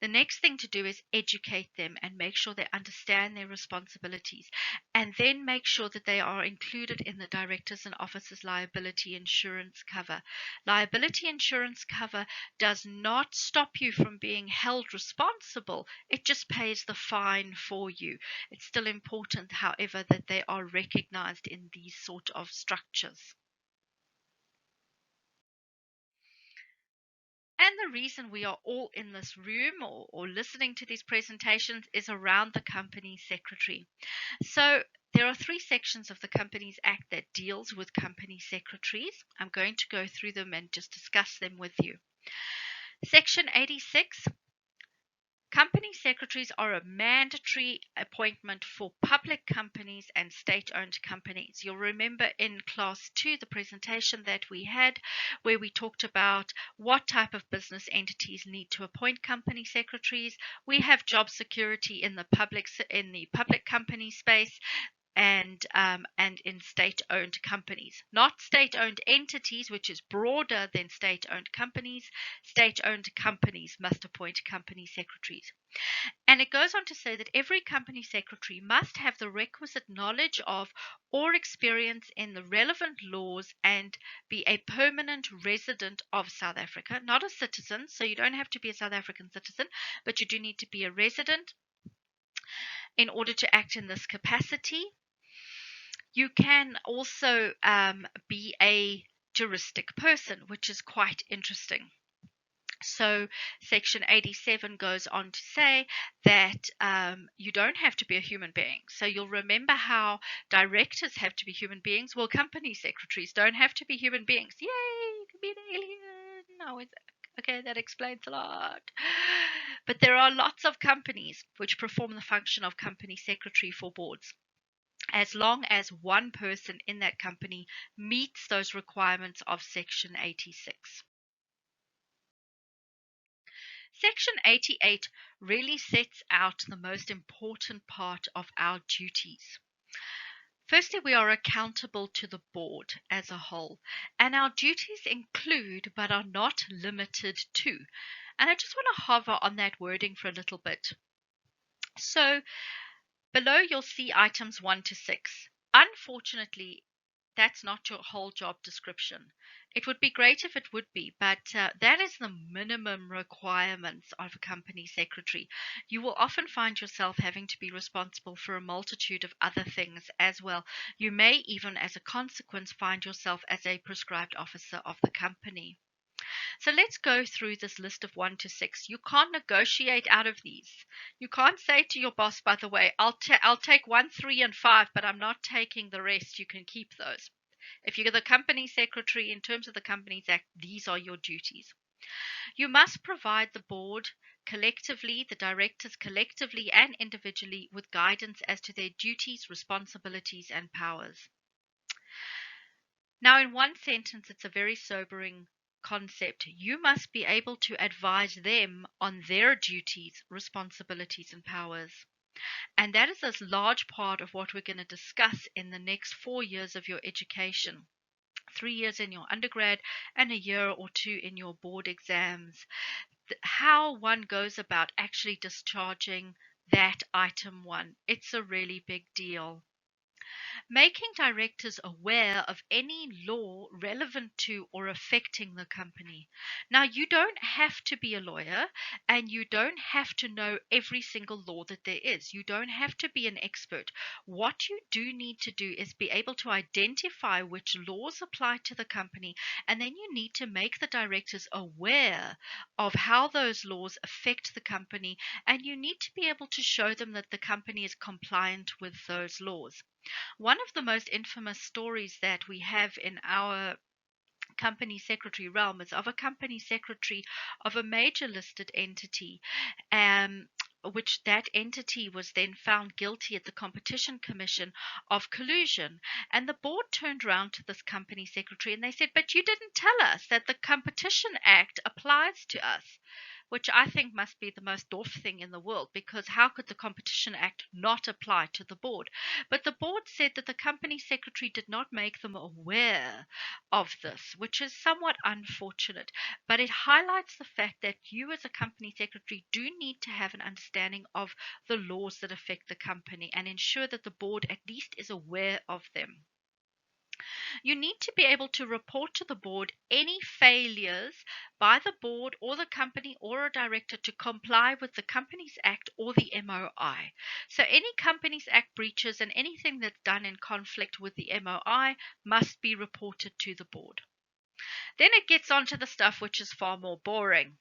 The next thing to do is educate them and make sure they understand their responsibilities, and then make sure that they are included in the directors and officers liability insurance cover. Liability insurance cover does not stop you from being held responsible. It just pays the fine for you. It's still important, however, that they are recognized in these sort of structures. And the reason we are all in this room or listening to these presentations is around the company secretary. So there are three sections of the Companies Act that deals with company secretaries. I'm going to go through them and just discuss them with you. Section 86. Company secretaries are a mandatory appointment for public companies and state-owned companies. You'll remember in class 2 the presentation that we had where we talked about what type of business entities need to appoint company secretaries. We have job security in the public company space. and in state-owned companies, not state-owned entities, which is broader than state-owned companies. State-owned companies must appoint company secretaries. And it goes on to say that every company secretary must have the requisite knowledge of or experience in the relevant laws and be a permanent resident of South Africa, not a citizen. So you don't have to be a South African citizen, but you do need to be a resident in order to act in this capacity. You can also be a juristic person, which is quite interesting. So, Section 87 goes on to say that you don't have to be a human being. So, you'll remember how directors have to be human beings. Well, company secretaries don't have to be human beings. Yay, you can be an alien. No, okay, that explains a lot. But there are lots of companies which perform the function of company secretary for boards, as long as one person in that company meets those requirements of Section 86. Section 88 really sets out the most important part of our duties. Firstly, we are accountable to the board as a whole, and our duties include but are not limited to. And I just want to hover on that wording for a little bit. So, below you'll see items 1 to 6. Unfortunately, that's not your whole job description. It would be great if it would be, but that is the minimum requirements of a company secretary. You will often find yourself having to be responsible for a multitude of other things as well. You may even, as a consequence, find yourself as a prescribed officer of the company. So let's go through this list of 1 to 6. You can't negotiate out of these. You can't say to your boss, by the way, I'll take 1, 3, and 5, but I'm not taking the rest. You can keep those. If you're the company secretary, in terms of the Companies Act, these are your duties. You must provide the board collectively, the directors collectively and individually, with guidance as to their duties, responsibilities, and powers. Now, in one sentence, it's a very sobering concept. You must be able to advise them on their duties, responsibilities, and powers. And that is a large part of what we're going to discuss in the next 4 years of your education. 3 years in your undergrad and a year or 2 in your board exams. How one goes about actually discharging that item 1. It's a really big deal. Making directors aware of any law relevant to or affecting the company. Now, you don't have to be a lawyer and you don't have to know every single law that there is. You don't have to be an expert. What you do need to do is be able to identify which laws apply to the company, and then you need to make the directors aware of how those laws affect the company, and you need to be able to show them that the company is compliant with those laws. One of the most infamous stories that we have in our company secretary realm is of a company secretary of a major listed entity, which that entity was then found guilty at the Competition Commission of collusion. And the board turned around to this company secretary and they said, but you didn't tell us that the Competition Act applies to us. Which I think must be the most dwarf thing in the world, because how could the Competition Act not apply to the board? But the board said that the company secretary did not make them aware of this, which is somewhat unfortunate. But it highlights the fact that you, as a company secretary, do need to have an understanding of the laws that affect the company and ensure that the board at least is aware of them. You need to be able to report to the board any failures by the board or the company or a director to comply with the Companies Act or the MOI. So any Companies Act breaches and anything that's done in conflict with the MOI must be reported to the board. Then it gets on to the stuff which is far more boring.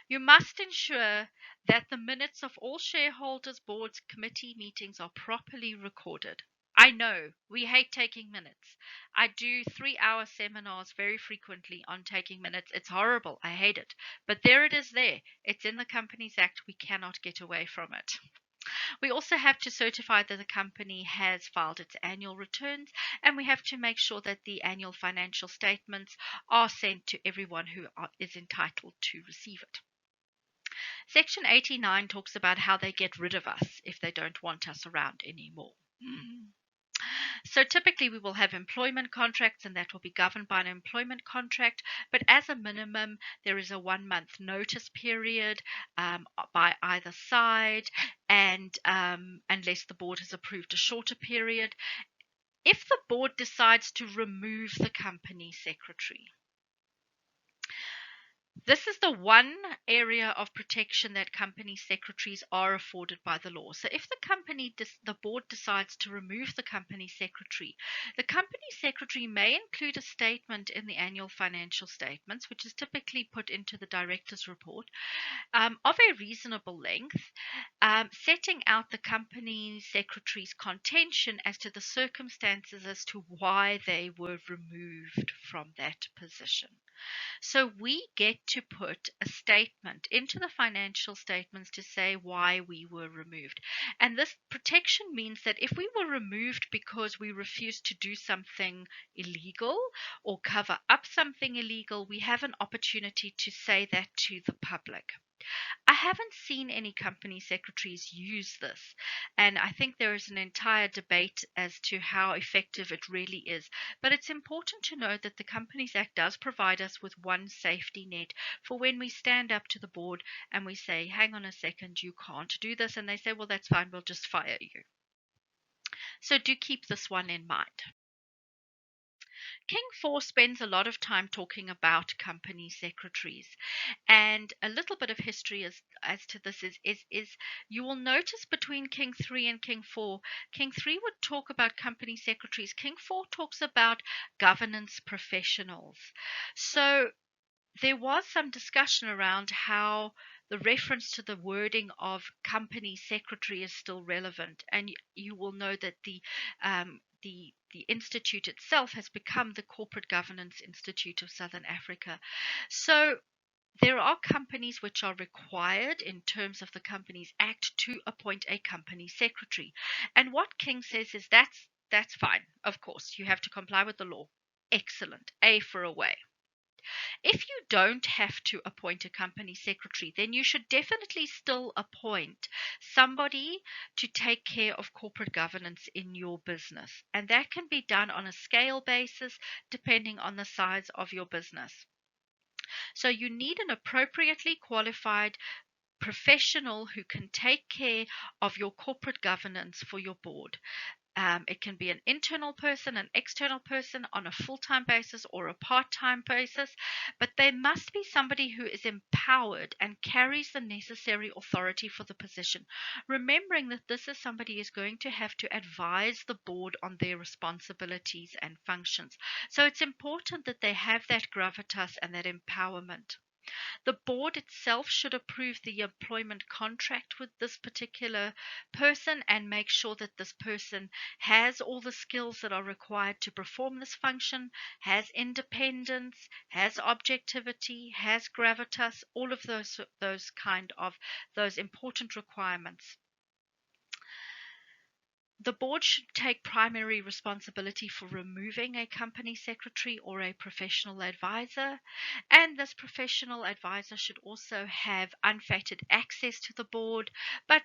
You must ensure that the minutes of all shareholders, boards, committee meetings are properly recorded. I know we hate taking minutes. I do 3-hour seminars very frequently on taking minutes. It's horrible. I hate it. But there it is there. It's in the Companies Act. We cannot get away from it. We also have to certify that the company has filed its annual returns, and we have to make sure that the annual financial statements are sent to everyone who is entitled to receive it. Section 89 talks about how they get rid of us if they don't want us around anymore. So typically we will have employment contracts and that will be governed by an employment contract. But as a minimum, there is a 1 month notice period by either side, and unless the board has approved a shorter period. If the board decides to remove the company secretary, this is the one area of protection that company secretaries are afforded by the law. So if the board decides to remove the company secretary may include a statement in the annual financial statements, which is typically put into the director's report, of a reasonable length, setting out the company secretary's contention as to the circumstances as to why they were removed from that position. So we get to put a statement into the financial statements to say why we were removed. And this protection means that if we were removed because we refused to do something illegal or cover up something illegal, we have an opportunity to say that to the public. I haven't seen any company secretaries use this, and I think there is an entire debate as to how effective it really is. But it's important to note that the Companies Act does provide us with one safety net for when we stand up to the board and we say, hang on a second, you can't do this. And they say, well, that's fine, we'll just fire you. So do keep this one in mind. King 4 spends a lot of time talking about company secretaries. And a little bit of history as to this is you will notice between King 3 and King 4, King 3 would talk about company secretaries. King 4 talks about governance professionals. So there was some discussion around how the reference to the wording of company secretary is still relevant, and you will know that the institute itself has become the Corporate Governance Institute of Southern Africa. So there are companies which are required in terms of the Companies Act to appoint a company secretary, and what King says is that's fine. Of course, you have to comply with the law. Excellent. A for away. If you don't have to appoint a company secretary, then you should definitely still appoint somebody to take care of corporate governance in your business. And that can be done on a scale basis depending on the size of your business. So you need an appropriately qualified professional who can take care of your corporate governance for your board. It can be an internal person, an external person on a full-time basis or a part-time basis, but they must be somebody who is empowered and carries the necessary authority for the position, remembering that this is somebody who is going to have to advise the board on their responsibilities and functions. So it's important that they have that gravitas and that empowerment. The board itself should approve the employment contract with this particular person and make sure that this person has all the skills that are required to perform this function, has independence, has objectivity, has gravitas, all of those important requirements. The board should take primary responsibility for removing a company secretary or a professional advisor, and this professional advisor should also have unfettered access to the board, but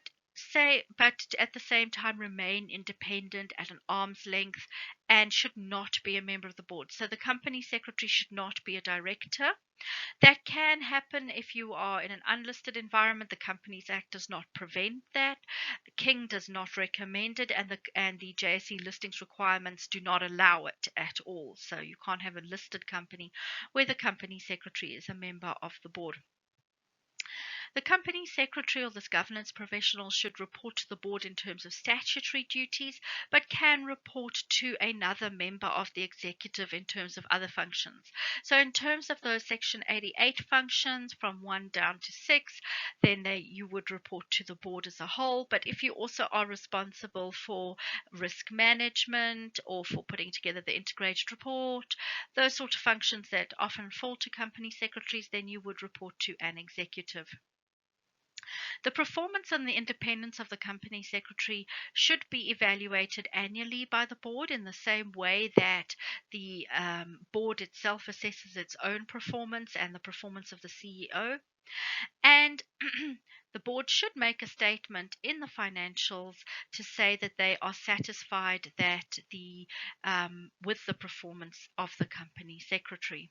at the same time remain independent at an arm's length and should not be a member of the board. So the company secretary should not be a director. That can happen if you are in an unlisted environment. The Companies Act does not prevent that. King does not recommend it, and the JSE listings requirements do not allow it at all. So you can't have a listed company where the company secretary is a member of the board. The company secretary or this governance professional should report to the board in terms of statutory duties, but can report to another member of the executive in terms of other functions. So in terms of those Section 88 functions from 1 down to 6, then you would report to the board as a whole. But if you also are responsible for risk management or for putting together the integrated report, those sort of functions that often fall to company secretaries, then you would report to an executive. The performance and the independence of the company secretary should be evaluated annually by the board in the same way that the board itself assesses its own performance and the performance of the CEO. And the board should make a statement in the financials to say that they are satisfied that with the performance of the company secretary.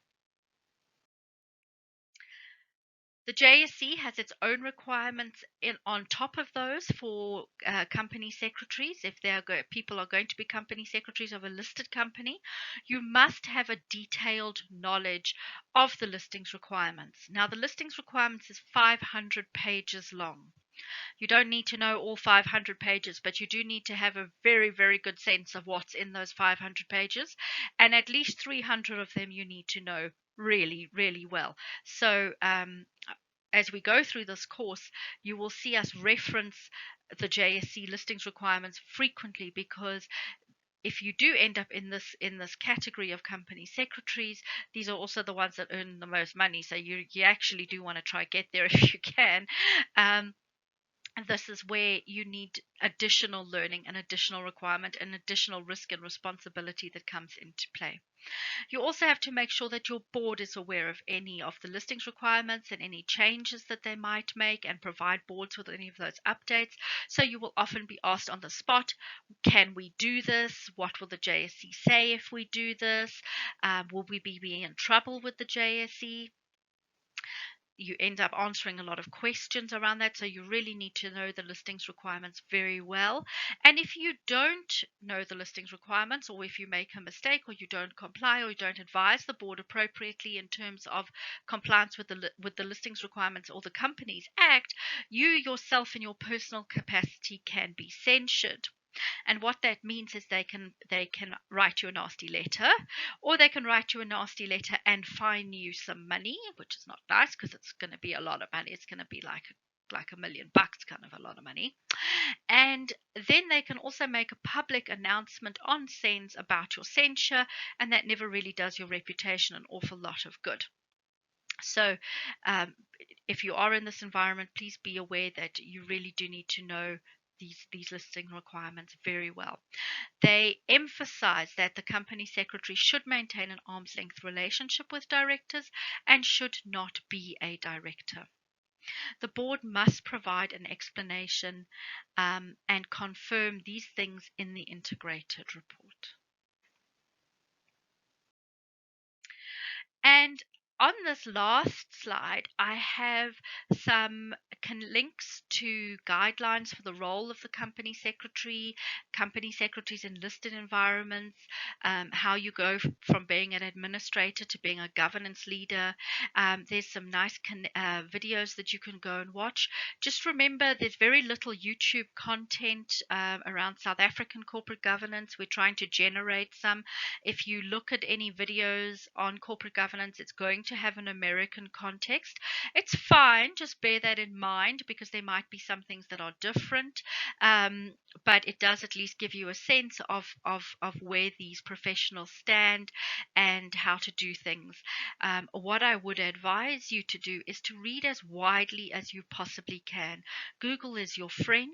The JSE has its own requirements on top of those for company secretaries. If people are going to be company secretaries of a listed company, you must have a detailed knowledge of the listings requirements. Now, the listings requirements is 500 pages long. You don't need to know all 500 pages, but you do need to have a very, very good sense of what's in those 500 pages. And at least 300 of them you need to know really, really well. So, as we go through this course, you will see us reference the JSC listings requirements frequently, because if you do end up in this category of company secretaries, these are also the ones that earn the most money. So you actually do want to try get there if you can. And this is where you need additional learning and additional requirement and additional risk and responsibility that comes into play. You also have to make sure that your board is aware of any of the listings requirements and any changes that they might make, and provide boards with any of those updates. So you will often be asked on the spot, can we do this? What will the JSE say if we do this? Will we be in trouble with the JSE? You end up answering a lot of questions around that. So you really need to know the listings requirements very well. And if you don't know the listings requirements, or if you make a mistake, or you don't comply, or you don't advise the board appropriately in terms of compliance with the listings requirements or the Companies Act, you yourself in your personal capacity can be censured. And what that means is they can write you a nasty letter, or they can write you a nasty letter and fine you some money, which is not nice because it's going to be a lot of money. It's going to be like $1 million, kind of a lot of money. And then they can also make a public announcement on SENS about your censure, and that never really does your reputation an awful lot of good. So, if you are in this environment, please be aware that you really do need to know these listing requirements very well. They emphasize that the company secretary should maintain an arm's length relationship with directors and should not be a director. The board must provide an explanation and confirm these things in the integrated report. And on this last slide, I have some links to guidelines for the role of the company secretaries in listed environments, how you go from being an administrator to being a governance leader. There's some nice videos that you can go and watch. Just remember, there's very little YouTube content around South African corporate governance. We're trying to generate some. If you look at any videos on corporate governance, it's going to have an American context. It's fine, just bear that in mind, because there might be some things that are different, but it does at least give you a sense of where these professionals stand and how to do things. What I would advise you to do is to read as widely as you possibly can. Google is your friend.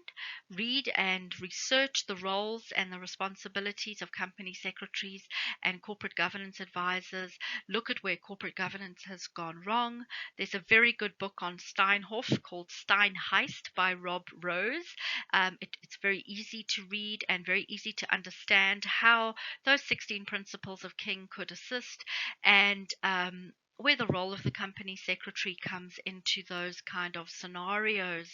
Read and research the roles and the responsibilities of company secretaries and corporate governance advisors. Look at where corporate governance has gone wrong. There's a very good book on Steinhoff called Steinheist by Rob Rose. It's very easy to read and very easy to understand how those 16 principles of King could assist, and where the role of the company secretary comes into those kind of scenarios.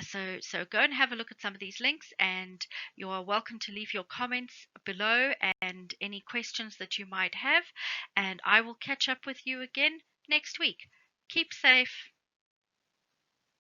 So go and have a look at some of these links, and you are welcome to leave your comments below and any questions that you might have. And I will catch up with you again next week. Keep safe.